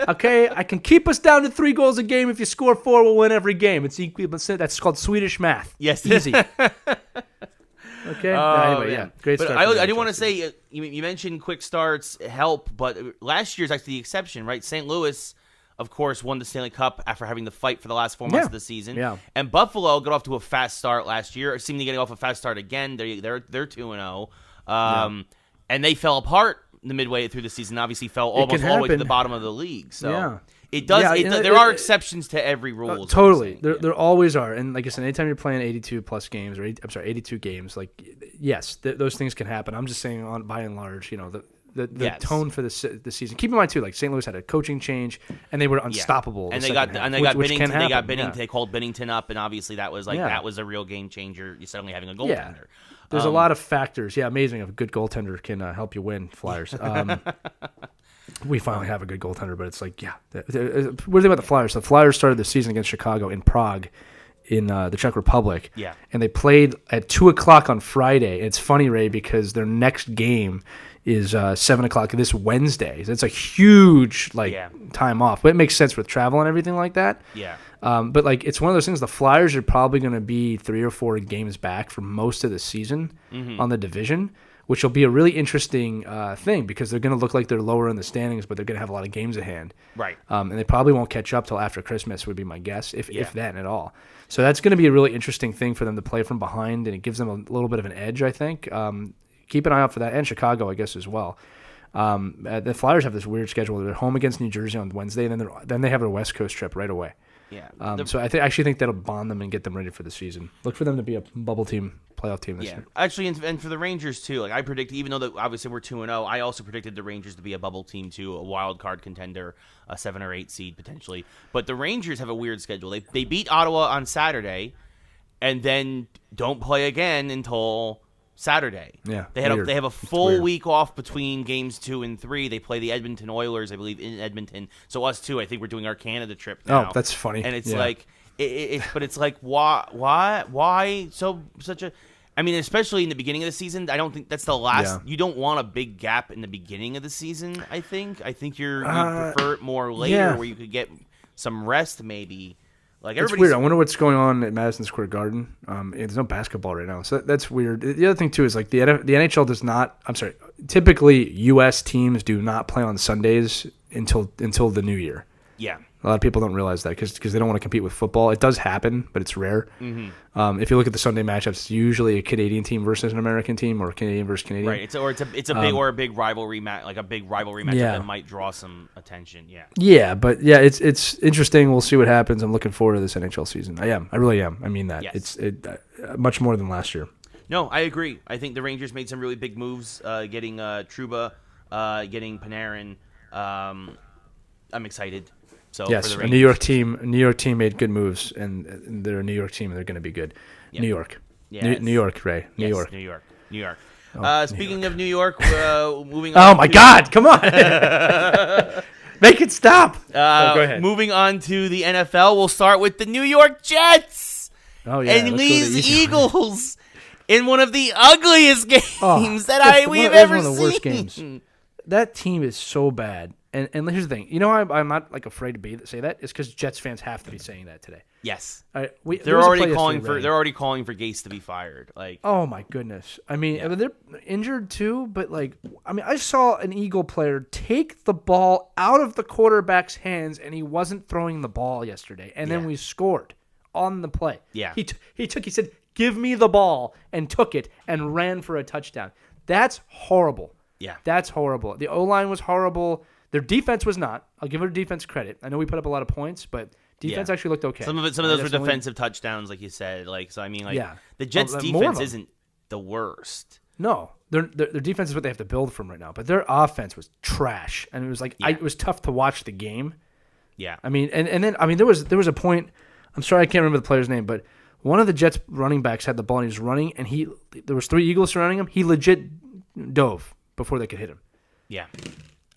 Okay, I can keep us down to 3 goals a game. If you score 4, we'll win every game. It's equal. That's called Swedish math. Yes. Easy. Okay. Anyway, great but start. I didn't want to say you mentioned quick starts help, but last year's actually the exception, right? St. Louis, of course, won the Stanley Cup after having to fight for the last 4 months of the season. Yeah. And Buffalo got off to a fast start last year, seeming to get off a fast start again. They're 2-0. And they fell apart the midway through the season. Obviously, fell almost all the way to the bottom of the league. So it does. There are exceptions to every rule. Totally, there always are. And like I said, anytime you're playing 82 plus games, 82 games, like yes, those things can happen. I'm just saying, by and large, the tone for the season. Keep in mind too, like St. Louis had a coaching change, and they were unstoppable. And they got Binnington. They called Binnington up, and obviously that was that was a real game changer. You suddenly having a goaltender. Yeah. There's a lot of factors. Yeah, amazing. If a good goaltender can help you win, Flyers. We finally have a good goaltender, but it's like, what do you think about the Flyers? The Flyers started the season against Chicago in Prague in the Czech Republic. Yeah. And they played at 2 o'clock on Friday. And it's funny, Ray, because their next game is 7 o'clock this Wednesday. It's a huge time off. But it makes sense with travel and everything like that. Yeah. But like it's one of those things. The Flyers are probably going to be 3 or 4 games back for most of the season on the division, which will be a really interesting thing because they're going to look like they're lower in the standings, but they're going to have a lot of games at hand. Right. And they probably won't catch up till after Christmas would be my guess, if then at all. So that's going to be a really interesting thing for them to play from behind, and it gives them a little bit of an edge, I think. Keep an eye out for that, and Chicago, I guess, as well. The Flyers have this weird schedule. They're home against New Jersey on Wednesday, and then they have a West Coast trip right away. Yeah. So I actually think that'll bond them and get them ready for the season. Look for them to be a bubble team, playoff team this year. Actually, and for the Rangers too. Like I predict, even though obviously we're 2-0, I also predicted the Rangers to be a bubble team too, a wild card contender, a 7 or 8 seed potentially. But the Rangers have a weird schedule. They beat Ottawa on Saturday, and then don't play again until Saturday. Yeah, they have a full week off between games 2 and 3. They play the Edmonton Oilers, I believe, in Edmonton. So us too. I think we're doing our Canada trip now. Oh, that's funny. And it's like, but it's like, why such a? I mean, especially in the beginning of the season, I don't think that's the last. You don't want a big gap in the beginning of the season. I think you prefer it more later, where you could get some rest, maybe. Like it's weird. I wonder what's going on at Madison Square Garden. There's no basketball right now, so that's weird. The other thing too is like the NHL does not. I'm sorry. Typically, U.S. teams do not play on Sundays until the new year. Yeah. A lot of people don't realize that because they don't want to compete with football. It does happen, but it's rare. Mm-hmm. If you look at the Sunday matchups, it's usually a Canadian team versus an American team, or Canadian versus Canadian. Right. It's a big rivalry match, like a big rivalry matchup that might draw some attention. Yeah. Yeah, but it's interesting. We'll see what happens. I'm looking forward to this NHL season. I really am. I mean that. Yes. It's much more than last year. No, I agree. I think the Rangers made some really big moves, getting Trouba, getting Panarin. I'm excited. So yes, a New York team made good moves, and they're a New York team, and they're going to be good. Yep. New York. Yes. New York, Ray. New York. New York. Speaking of New York, moving on. Oh, my God. Come on. Make it stop. Go ahead. Moving on to the NFL, we'll start with the New York Jets. Oh, yeah. And these Eagles in one of the ugliest games that we've ever seen. One of the worst games. That team is so bad. And here's the thing. You know why I'm not like afraid to say that? It's because Jets fans have to be saying that today. Yes. They're already calling for Gase to be fired. Like, oh my goodness. I mean, they're injured too, but I saw an Eagle player take the ball out of the quarterback's hands, and he wasn't throwing the ball yesterday. And then we scored on the play. Yeah. He said, "Give me the ball," and took it and ran for a touchdown. That's horrible. Yeah. That's horrible. The O-line was horrible. Their defense was not. I'll give their defense credit. I know we put up a lot of points, but Defense actually looked okay. Some of those were defensive touchdowns, like you said. Like so, I mean, like the Jets' defense isn't the worst. No, their defense is what they have to build from right now. But their offense was trash, and it was like it was tough to watch the game. Yeah, I mean, and then I mean there was a point. I'm sorry, I can't remember the player's name, but one of the Jets running backs had the ball and he was running, and there was 3 Eagles surrounding him. He legit dove before they could hit him. Yeah.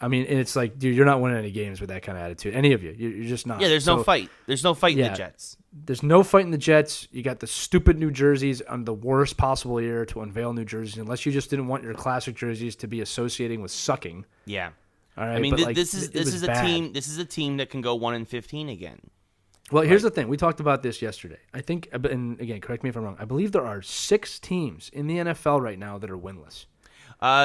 I mean, and it's like, dude, you're not winning any games with that kind of attitude. Any of you, you're just not. Yeah, there's no fight. There's no fight in the Jets. There's no fight in the Jets. You got the stupid new jerseys on the worst possible year to unveil new jerseys, unless you just didn't want your classic jerseys to be associating with sucking. Yeah. All right. I mean, but this is a team. This is a team that can go 1-15 again. Well, here's the thing. We talked about this yesterday. I think, and again, correct me if I'm wrong. I believe there are 6 teams in the NFL right now that are winless.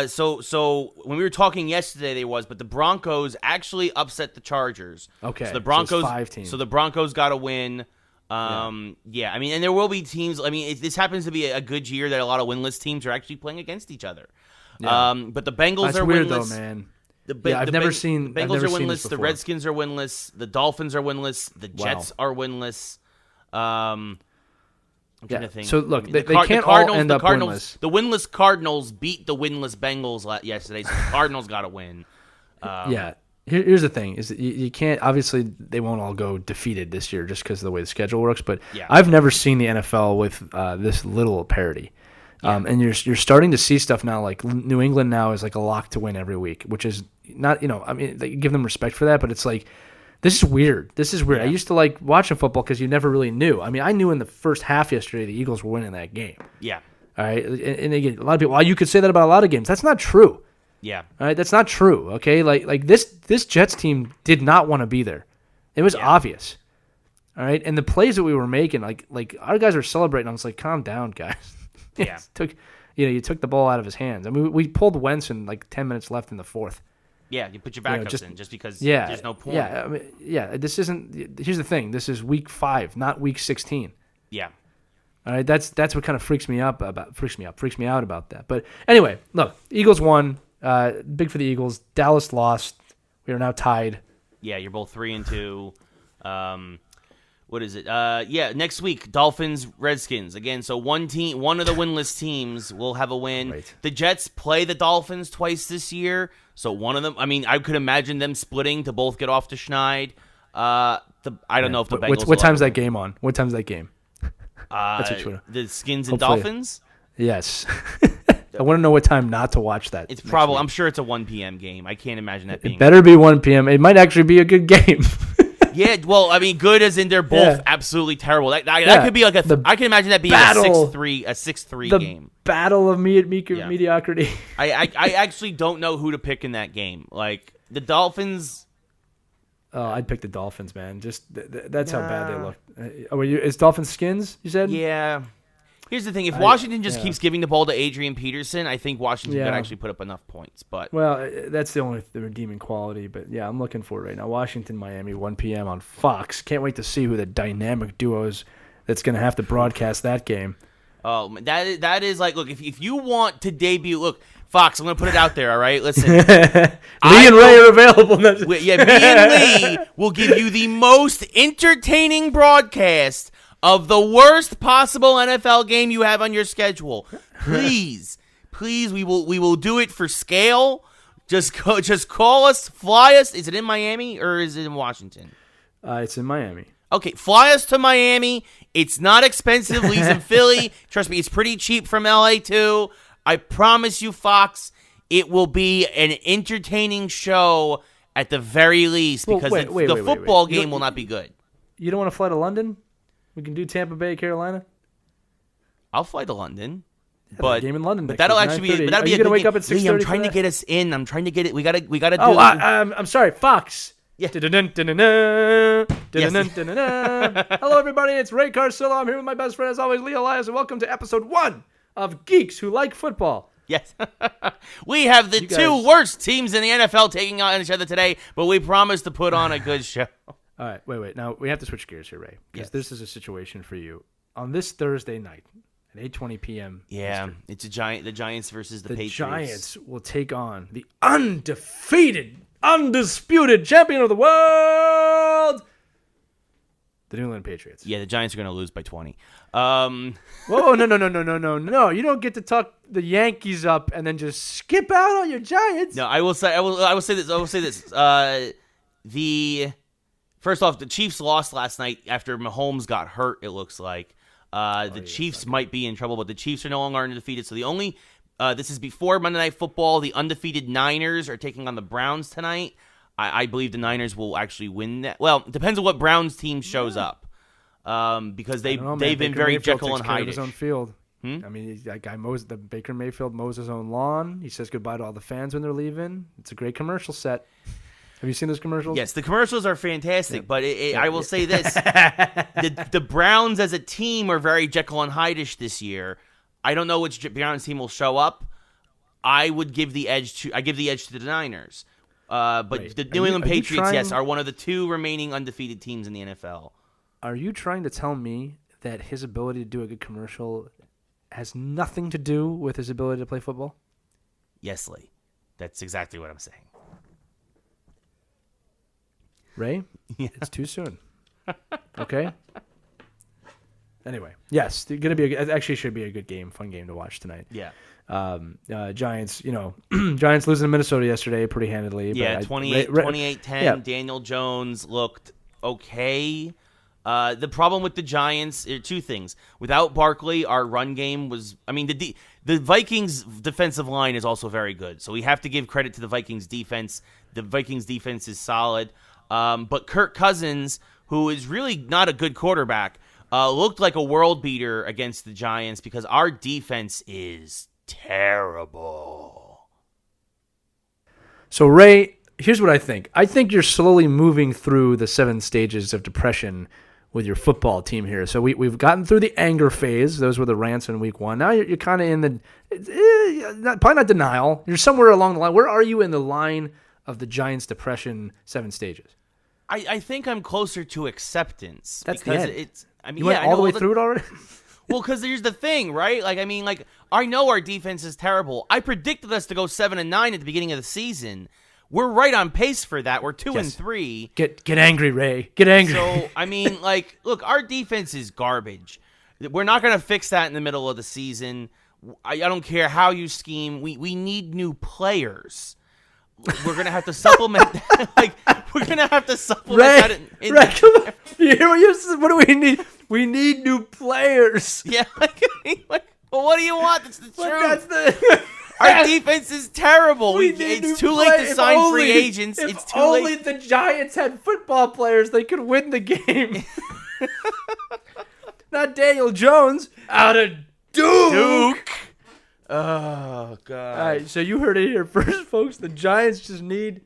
So when we were talking yesterday, but the Broncos actually upset the Chargers. Okay, so the Broncos, so it's 5 teams. So the Broncos got to win. I mean, and there will be teams. I mean, this happens to be a good year that a lot of winless teams are actually playing against each other. Yeah. But the Bengals That's are weird winless. Though, man. I've never seen. The Bengals are winless. The Redskins are winless. The Dolphins are winless. The Jets are winless. I'm trying to think. So look, they can't all end up winless. The winless Cardinals beat the winless Bengals yesterday, so the Cardinals got to win. Here's the thing: is that you can't. Obviously, they won't all go defeated this year just because of the way the schedule works. But I've never seen the NFL with this little parity. And you're starting to see stuff now, like New England now is like a lock to win every week, which is not, I mean, they give them respect for that, but it's like, this is weird. Yeah. I used to like watching football because you never really knew. I mean, I knew in the first half yesterday the Eagles were winning that game. Yeah. All right. And again, a lot of people, you could say that about a lot of games. That's not true. Yeah. All right. That's not true. Okay. Like this Jets team did not want to be there. It was obvious. All right. And the plays that we were making, like our guys are celebrating. I was like, calm down, guys. Yeah. You took the ball out of his hands. I mean, we pulled Wentz in like 10 minutes left in the fourth. Yeah, you put your backups in just because there's no point. Yeah, I mean, this isn't. Here's the thing. This is week 5, not week 16. Yeah. All right, that's what kind of freaks me out about that. But anyway, look, Eagles won. Big for the Eagles. Dallas lost. We are now tied. Yeah, you're both 3-2. What is it? Next week, Dolphins, Redskins. Again, so one of the winless teams will have a win. Right. The Jets play the Dolphins twice this year, so one of them, I mean, I could imagine them splitting to both get off to Schneid. I don't know if the Bengals What time's that game on? What time's that game? That's what you the Skins and Dolphins? Yes. I want to know what time not to watch that. It's probably, I'm sure it's a 1 p.m. game. I can't imagine that being. It better be 1 p.m. It might actually be a good game. Yeah, well, I mean, good as in they're both absolutely terrible. That could be like I can imagine that being battle, a 6-3 game. Battle of mediocrity. I actually don't know who to pick in that game. Like the Dolphins. Oh, I'd pick the Dolphins, man. Just that's how bad they look. Is Dolphins Skins? You said? Yeah. Here's the thing: if Washington just keeps giving the ball to Adrian Peterson, I think Washington could actually put up enough points. But that's the redeeming quality. But yeah, I'm looking for it right now. Washington, Miami, 1 p.m. on Fox. Can't wait to see who the dynamic duo is that's going to have to broadcast that game. Oh, that is like, look, if you want to debut, look, Fox, I'm going to put it out there. All right, listen, Lee and Ray are available. Me and Lee will give you the most entertaining broadcast of the worst possible NFL game you have on your schedule. Please, we will do it for scale. Just call us, fly us. Is it in Miami or is it in Washington? It's in Miami. Okay, fly us to Miami. It's not expensive. Lee's in Philly. Trust me, it's pretty cheap from LA too. I promise you, Fox, it will be an entertaining show at the very least because the football game will not be good. You don't want to fly to London? We can do Tampa Bay, Carolina. I'll fly to London, but game in London. But that'll actually be. But that'll be a good wake up at 6:30. I'm trying to get us in. I'm trying to get it. We gotta do. Oh, I'm sorry, Fox. Yeah. Hello, everybody. It's Ray Carcillo. I'm here with my best friend, as always, Lee Elias, and welcome to episode 1 of Geeks Who Like Football. Yes. We have the two worst teams in the NFL taking on each other today, but we promise to put on a good show. All right, wait. Now, we have to switch gears here, Ray, because this is a situation for you. On this Thursday night at 8:20 p.m. Yeah, Eastern, it's the Giants versus the Patriots. The Giants will take on the undisputed champion of the world, The New England Patriots. Yeah, the Giants are going to lose by 20. Whoa, no. You don't get to talk the Yankees up and then just skip out on your Giants. No, I will say this. First off, the Chiefs lost last night after Mahomes got hurt, it looks like. The Chiefs might be in trouble, but the Chiefs are no longer undefeated. So the only this is before Monday Night Football. The undefeated Niners are taking on the Browns tonight. I believe the Niners will actually win that. Well, it depends on what Browns team shows up, because they've been very Jekyll and Hyde. His own field. I mean, that guy mows the Baker Mayfield mows his own lawn. He says goodbye to all the fans when they're leaving. It's a great commercial set. Have you seen those commercials? Yes, the commercials are fantastic, but I will say this: the Browns as a team are very Jekyll and Hyde-ish this year. I don't know which Browns team will show up. I give the edge to the Niners. But the New England Patriots, yes, are one of the two remaining undefeated teams in the NFL. Are you trying to tell me that his ability to do a good commercial has nothing to do with his ability to play football? Yes, Lee. That's exactly what I'm saying. Ray, It's too soon. Okay? Anyway, yes, it actually should be a good game, fun game to watch tonight. Yeah. Giants, Giants losing to Minnesota yesterday pretty handedly. Yeah, 28-10. Yeah. Daniel Jones looked okay. The problem with the Giants are two things. Without Barkley, our run game was... I mean, the Vikings' defensive line is also very good, so we have to give credit to the Vikings' defense. The Vikings' defense is solid. But Kirk Cousins, who is really not a good quarterback, looked like a world beater against the Giants because our defense is terrible. So, Ray, here's what I think. I think you're slowly moving through the 7 stages of depression with your football team here. So we've gotten through the anger phase. Those were the rants in week 1. Now you're kind of in the probably not denial. You're somewhere along the line. Where are you in the line of the Giants' depression 7 stages? I think I'm closer to acceptance. That's because the end. it's. I mean, you went all the way through it already? Well, because here's the thing, right? I know our defense is terrible. I predicted us to go 7-9 at the beginning of the season. We're right on pace for that. We're 2-3. Get angry, Ray. Get angry. So, I mean, look, our defense is garbage. We're not going to fix that in the middle of the season. I don't care how you scheme. We need new players. We're going to have to supplement that. We're going to have to supplement Ray, that. Ray, come on. You hear what do we need? We need new players. Yeah. Well, what do you want? That's the truth. That's Our defense is terrible. It's too late to sign free agents. If it's too only late. the Giants had football players, they could win the game. Not Daniel Jones out of Duke. Oh, God. All right, so you heard it here first, folks. The Giants just need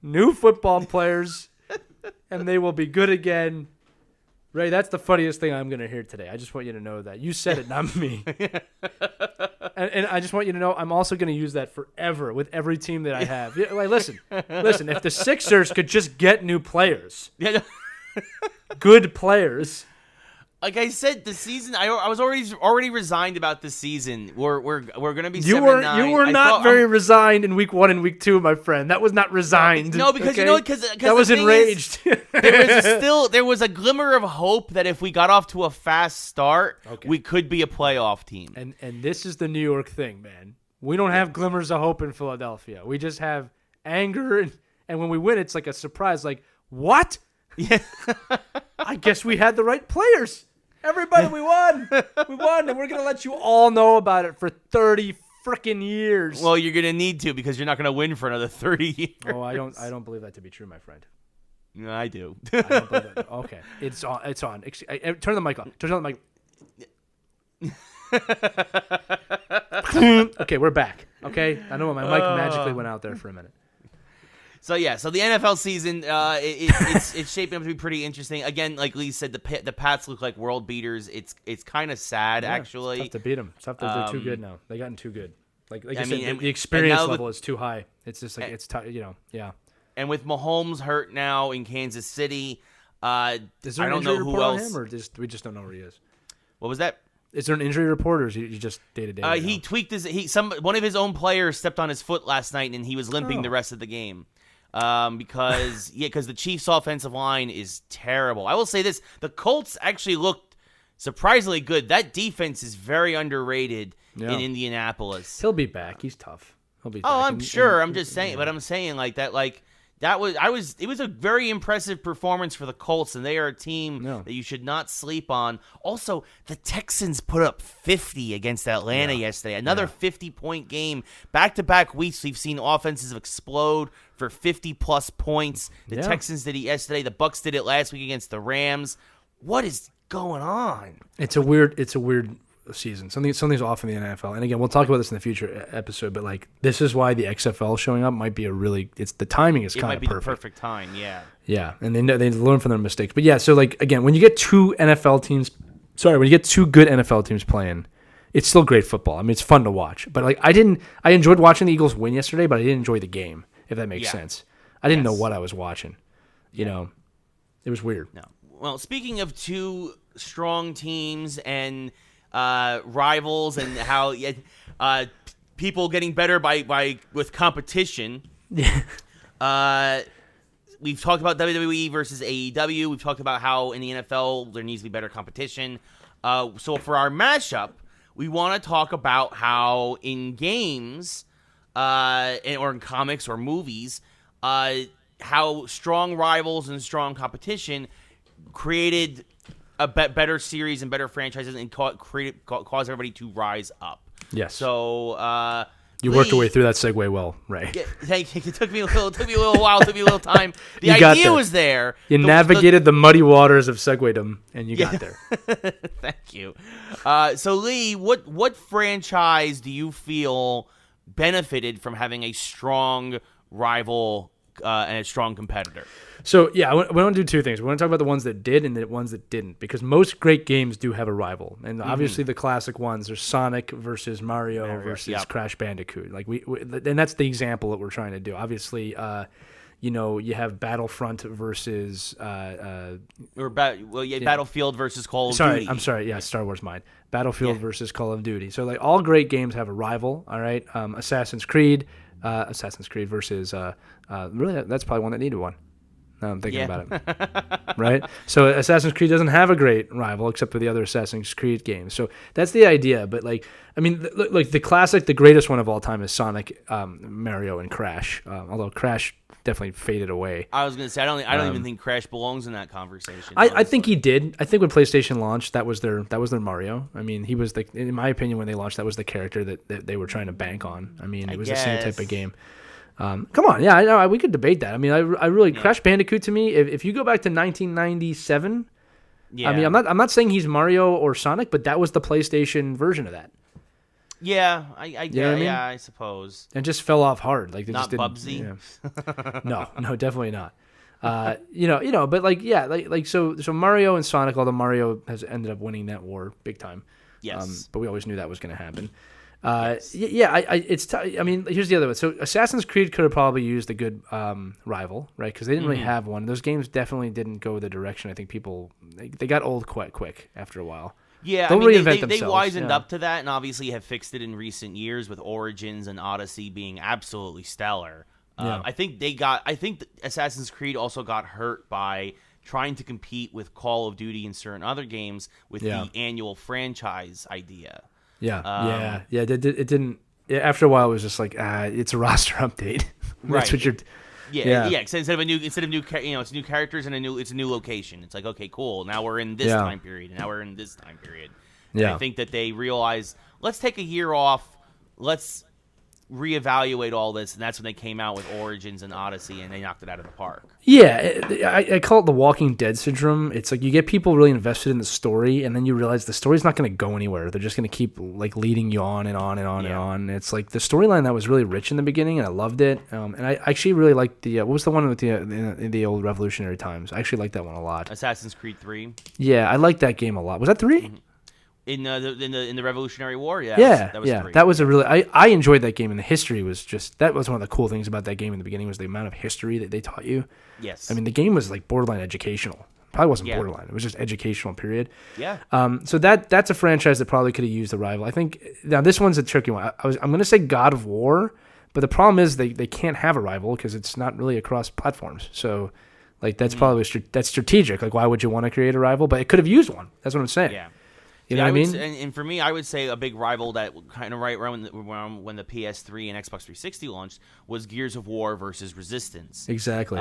new football players, and they will be good again. Ray, that's the funniest thing I'm going to hear today. I just want you to know that. You said it, not me. and I just want you to know I'm also going to use that forever with every team that I have. Listen, if the Sixers could just get new players, good players. Like I said, the season. I was already resigned about this season. We're gonna be. You 7-9. You were not very resigned in week 1 and week 2, my friend. That was not resigned. No, because okay? because that was enraged. There was a glimmer of hope that if we got off to a fast start, we could be a playoff team. And this is the New York thing, man. We don't have glimmers of hope in Philadelphia. We just have anger, and when we win, it's like a surprise. Like, what? Yeah. I guess we had the right players. Everybody, we won. We won, and we're going to let you all know about it for 30 freaking years. Well, you're going to need to because you're not going to win for another 30 years. Oh, I don't believe that to be true, my friend. No, I do. I don't believe that. Okay. It's on. Turn the mic on. Turn the mic. Okay, we're back. Okay? I know my mic magically went out there for a minute. So the NFL season, it's shaping up to be pretty interesting. Again, like Lee said, the Pats look like world beaters. It's kind of sad, actually. It's tough to beat them. It's tough. They're too good now. They've gotten too good. Like I said, the experience level is too high. It's just like it's tough. Yeah. And with Mahomes hurt now in Kansas City, is there an injury report on him, or we just don't know where he is? What was that? Is there an injury report, or is he just day to day? He tweaked one of his own players stepped on his foot last night, and he was limping the rest of the game. because the Chiefs' offensive line is terrible. I will say this: the Colts actually looked surprisingly good. That defense is very underrated in Indianapolis. He'll be back. He's tough. He'll be back. Oh, I'm sure. I'm just saying, but I'm saying like that, it was a very impressive performance for the Colts, and they are a team that you should not sleep on. Also, the Texans put up 50 against Atlanta yesterday. Another 50-point game. Back-to-back weeks, we've seen offenses explode for 50-plus points. The Texans did it yesterday. The Bucs did it last week against the Rams. What is going on? It's a weird season. Something's off in the NFL. And again, we'll talk about this in the future episode, but like this is why the XFL showing up might be the timing is kind of perfect. It might be the perfect time, yeah. Yeah, and they learn from their mistakes. But yeah, so like again, when you get two good NFL teams playing, it's still great football. I mean, it's fun to watch. But like I enjoyed watching the Eagles win yesterday, but I didn't enjoy the game, if that makes sense. I didn't know what I was watching. You know, it was weird. No. Well, speaking of two strong teams and rivals and how people getting better with competition. We've talked about WWE versus AEW. We've talked about how in the NFL there needs to be better competition. So for our mashup, we want to talk about how in games or in comics or movies, how strong rivals and strong competition created a better series and better franchises and cause everybody to rise up. Yes. So you worked your way through that segue well, Ray. Yeah, it took me a little while. It took me a little time. The idea was there. You navigated the muddy waters of seguedom, and you got there. Thank you. So Lee, what franchise do you feel benefited from having a strong rival and a strong competitor? So, yeah, we want to do two things. We want to talk about the ones that did and the ones that didn't, because most great games do have a rival. And obviously the classic ones are Sonic versus Mario versus Crash Bandicoot. Like and that's the example that we're trying to do. Obviously, you have Battlefront versus Battlefield versus Call of Duty. I'm sorry. Yeah, Star Wars Mind. Battlefield versus Call of Duty. So like all great games have a rival. All right, Assassin's Creed versus really that's probably one that needed one. Now I'm thinking about it. Right? So Assassin's Creed doesn't have a great rival except for the other Assassin's Creed games. So that's the idea. But like, I mean, like the classic, the greatest one of all time is Sonic, Mario, and Crash. Although Crash definitely faded away. I was going to say, I don't even think Crash belongs in that conversation. I think he did. I think when PlayStation launched, that was their Mario. I mean, he was in my opinion, when they launched, that was the character that they were trying to bank on. I mean, it was the same type of game. Come on, yeah, I know we could debate that. I mean, I really Crash Bandicoot to me. If you go back to 1997, I mean, I'm not saying he's Mario or Sonic, but that was the PlayStation version of that. Yeah, I suppose. And just fell off hard. Like they not just didn't. Bubsy. Yeah. No, definitely not. But like so Mario and Sonic, although Mario has ended up winning that war big time. Yes. But we always knew that was going to happen. Yes. I mean, here's the other one. So Assassin's Creed could have probably used a good rival, right? Because they didn't really have one. Those games definitely didn't go the direction. I think people they got old quite quick after a while. Yeah, they'll reinvent themselves. They wisened up to that, and obviously have fixed it in recent years with Origins and Odyssey being absolutely stellar. I think Assassin's Creed also got hurt by trying to compete with Call of Duty and certain other games with the annual franchise idea. Yeah. It didn't. After a while, it was just like it's a roster update. That's what you're. Yeah. Instead of new, it's new characters and it's a new location. It's like, okay, cool. Now we're in this time period, and now we're in this time period. And I think that they realized, let's take a year off. Let's reevaluate all this, and that's when they came out with Origins and Odyssey, and they knocked it out of the park. Yeah, I call it the Walking Dead syndrome. It's like you get people really invested in the story, and then you realize the story's not going to go anywhere. They're just going to keep like leading you on and on and on and on. It's like the storyline that was really rich in the beginning, and I loved it. And I actually really liked the what was the one with the old Revolutionary Times? I actually liked that one a lot. Assassin's Creed 3. Yeah, I liked that game a lot. Was that 3? Mm-hmm. In the Revolutionary War, that was 3. That was a really I enjoyed that game, and the history was just that was one of the cool things about that game in the beginning was the amount of history that they taught you. Yes, I mean the game was like borderline educational. Probably wasn't borderline; it was just educational. Period. Yeah. So that's a franchise that probably could have used a rival. I think now this one's a tricky one. I'm going to say God of War, But the problem is they can't have a rival because it's not really across platforms. So, like, that's probably that's strategic. Like, why would you want to create a rival? But it could have used one. That's what I'm saying. Yeah. You know what I mean? And for me, I would say a big rival that kind of right around when the PS3 and Xbox 360 launched was Gears of War versus Resistance. Exactly.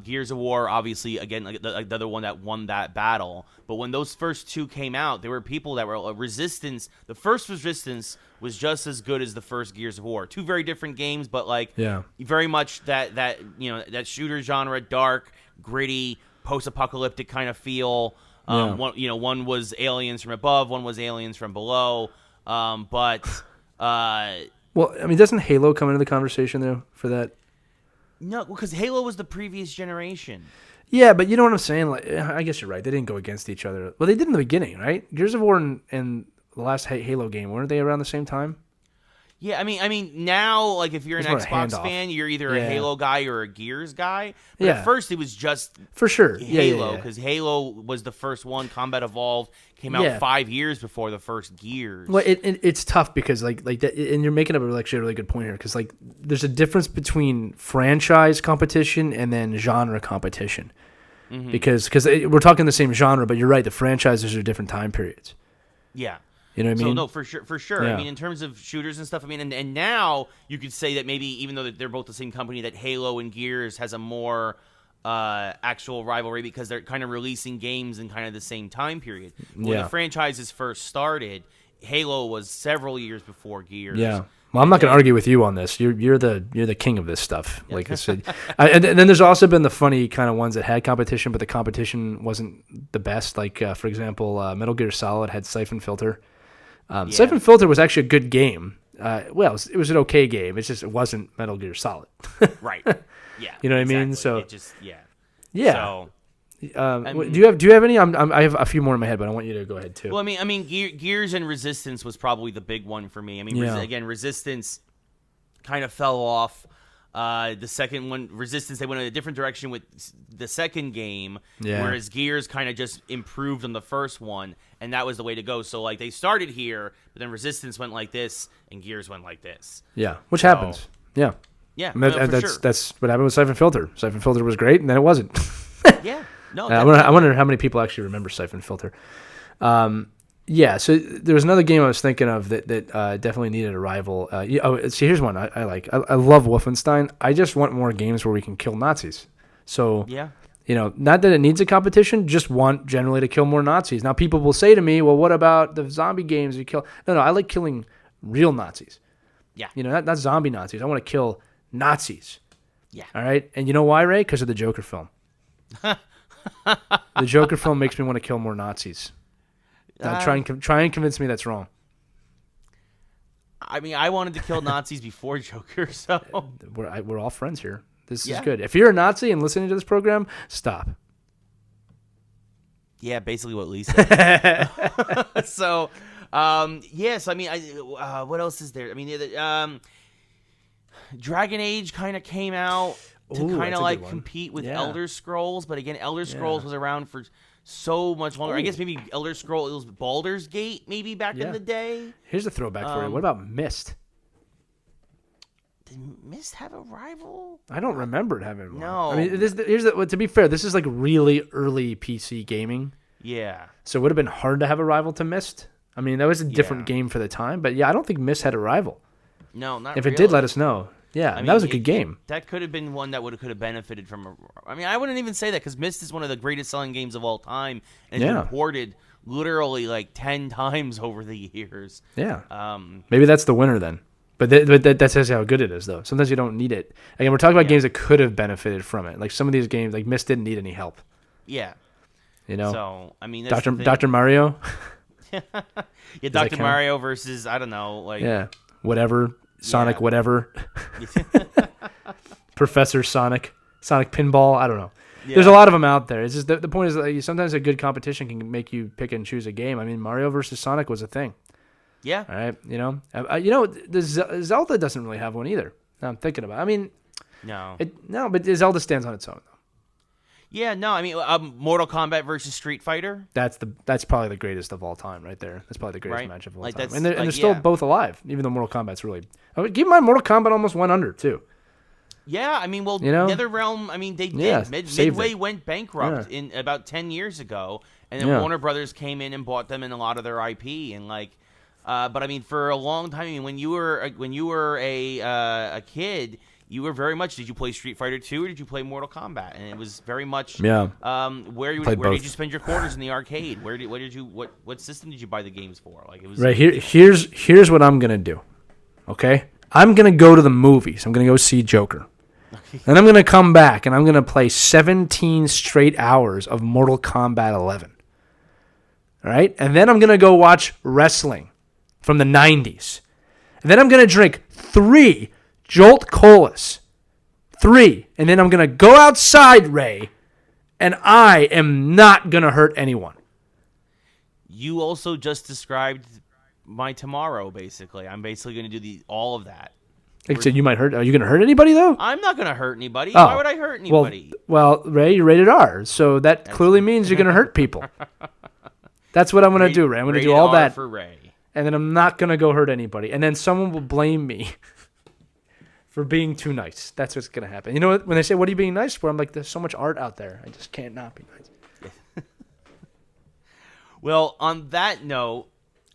Gears of War, obviously, again, like the other one that won that battle. But when those first two came out, there were people that were Resistance. The first Resistance was just as good as the first Gears of War. Two very different games, but very much that shooter genre, dark, gritty, post-apocalyptic kind of feel. One was aliens from above, one was aliens from below. Well, I mean, doesn't Halo come into the conversation though for that? No, because Halo was the previous generation. Yeah, but you know what I'm saying? Like, I guess you're right. They didn't go against each other. Well, they did in the beginning, right? Gears of War and the last Halo game, weren't they around the same time? Yeah, I mean, now, like, if you're an It's more a Xbox handoff. fan, you're either a Halo guy or a Gears guy. But Yeah. at first, it was just For sure. Halo, Yeah. because Halo was the first one. Combat Evolved came out 5 years before the first Gears. Well, it's tough because like that, and you're making up actually a really good point here because like there's a difference between franchise competition and then genre competition. Because we're talking the same genre, but you're right. The franchises are different time periods. Yeah. You know what I mean? So no, for sure. Yeah. I mean, in terms of shooters and stuff, I mean, and now you could say that maybe even though they're both the same company, that Halo and Gears has a more actual rivalry because they're kind of releasing games in kind of the same time period. When the franchises first started, Halo was several years before Gears. Yeah. Well, I'm not going to argue with you on this. You're the king of this stuff. Like I said, and then there's also been the funny kind of ones that had competition, but the competition wasn't the best. Like for example, Metal Gear Solid had Siphon Filter. Siphon Filter was actually a good game. It was an okay game. It wasn't Metal Gear Solid. Right. Yeah. You know what I mean? So it just yeah. So, do you have any? I have a few more in my head, but I want you to go ahead too. Well, I mean, Gears and Resistance was probably the big one for me. I mean, again, Resistance kind of fell off. The second one, Resistance, they went in a different direction with the second game, whereas Gears kind of just improved on the first one, and that was the way to go. So, like, they started here, but then Resistance went like this, and Gears went like this. Yeah, which happens. Yeah. Yeah, that's what happened with Siphon Filter. Siphon Filter was great, and then it wasn't. Yeah. No. I wonder how many people actually remember Siphon Filter. So there was another game I was thinking of that definitely needed a rival. See, here's one I like. I love Wolfenstein. I just want more games where we can kill Nazis. So, not that it needs a competition, just want generally to kill more Nazis. Now, people will say to me, well, what about the zombie games you kill? No, I like killing real Nazis. Yeah. Not zombie Nazis. I want to kill Nazis. Yeah. All right? And you know why, Ray? Because of the Joker film. The Joker film makes me want to kill more Nazis. Try and convince me that's wrong. I mean, I wanted to kill Nazis before Joker, so we're all friends here. This is good. If you're a Nazi and listening to this program, stop. Yeah, basically what Lee said. So, yes. I mean, what else is there? I mean, Dragon Age kind of came out to kind of like compete with Elder Scrolls, but again, Elder Scrolls was around for so much longer. I guess maybe Elder Scrolls, it was Baldur's Gate maybe back in the day. Here's a throwback for you. What about Myst? Did Myst have a rival? I don't remember it having one. No. I mean, to be fair, this is like really early PC gaming. Yeah. So it would have been hard to have a rival to Myst. I mean, that was a different game for the time, but I don't think Myst had a rival. No, not If really. it did, let us know. Yeah, that was a good game. That could have been one that could have benefited from. I mean, I wouldn't even say that because Myst is one of the greatest selling games of all time, and it's been ported literally like 10 times over the years. Yeah. Maybe that's the winner then. But that says how good it is, though. Sometimes you don't need it. Again, we're talking about games that could have benefited from it. Like some of these games, like Myst didn't need any help. Yeah. So I mean, Dr. Mario. Yeah, Dr. Mario versus I don't know, like whatever. Sonic whatever. Professor Sonic Pinball, I don't know. Yeah. There's a lot of them out there. It's just the point is that sometimes a good competition can make you pick and choose a game. I mean, Mario versus Sonic was a thing. Yeah. All right. The Zelda doesn't really have one either. Now I'm thinking about it. I mean, no. But Zelda stands on its own though. Yeah, no, I mean, Mortal Kombat versus Street Fighter. That's probably the greatest of all time, right there. That's probably the greatest match of all time. And they're still yeah. both alive, even though Mortal Kombat's really. Keep in mind, Mortal Kombat almost went under too. Yeah, I mean, well, NetherRealm, I mean, they did. Yeah, Midway went bankrupt in about 10 years ago, and then Warner Brothers came in and bought them and a lot of their IP, and but I mean, for a long time, I mean, when you were a kid. You were very much. Did you play Street Fighter 2 or did you play Mortal Kombat? And it was very much. Yeah. Where did you spend your quarters in the arcade? What system did you buy the games for? Like it was right here. Here's what I'm gonna do. Okay, I'm gonna go to the movies. I'm gonna go see Joker. Then I'm gonna come back and I'm gonna play 17 straight hours of Mortal Kombat 11. All right, and then I'm gonna go watch wrestling from the 90s, and then I'm gonna drink 3 Jolt Colas. 3. And then I'm going to go outside, Ray, and I am not going to hurt anyone. You also just described my tomorrow, basically. I'm basically going to do all of that. Like I said, you might hurt. Are you going to hurt anybody, though? I'm not going to hurt anybody. Why would I hurt anybody? Well, Ray, you're rated R, so that's clearly means you're going to hurt people. That's what I'm going to do, Ray. I'm going to do all that. For Ray. And then I'm not going to go hurt anybody. And then someone will blame me for being too nice. That's what's going to happen. You know what? When they say, what are you being nice for? I'm like, there's so much art out there. I just can't not be nice. Well, on that note,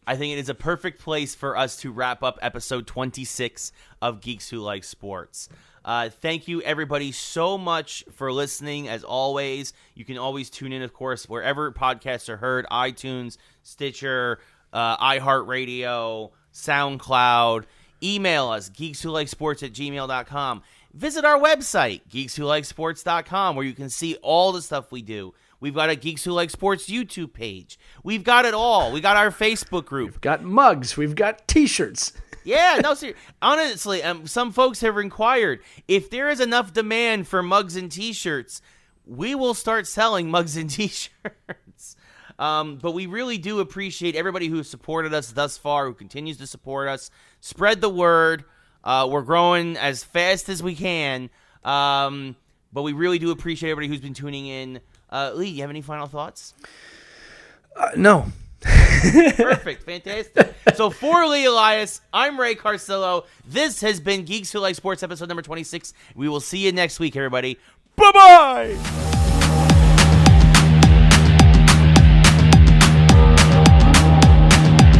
I think it is a perfect place for us to wrap up episode 26 of Geeks Who Like Sports. Thank you, everybody, so much for listening. As always, you can always tune in, of course, wherever podcasts are heard, iTunes, Stitcher, iHeartRadio, SoundCloud. Email us, geekswholikesports@gmail.com. Visit our website, geekswholikesports.com, where you can see all the stuff we do. We've got a Geeks Who Like Sports YouTube page. We've got it all. We got our Facebook group. We've got mugs. We've got T-shirts. Yeah, no, seriously. Honestly, some folks have inquired. If there is enough demand for mugs and T-shirts, we will start selling mugs and T-shirts. But we really do appreciate everybody who has supported us thus far, who continues to support us. Spread the word. We're growing as fast as we can. But we really do appreciate everybody who's been tuning in. Lee, you have any final thoughts? No. Perfect. Fantastic. So for Lee Elias, I'm Ray Carcillo. This has been Geeks Who Like Sports, episode number 26. We will see you next week, everybody. Bye-bye!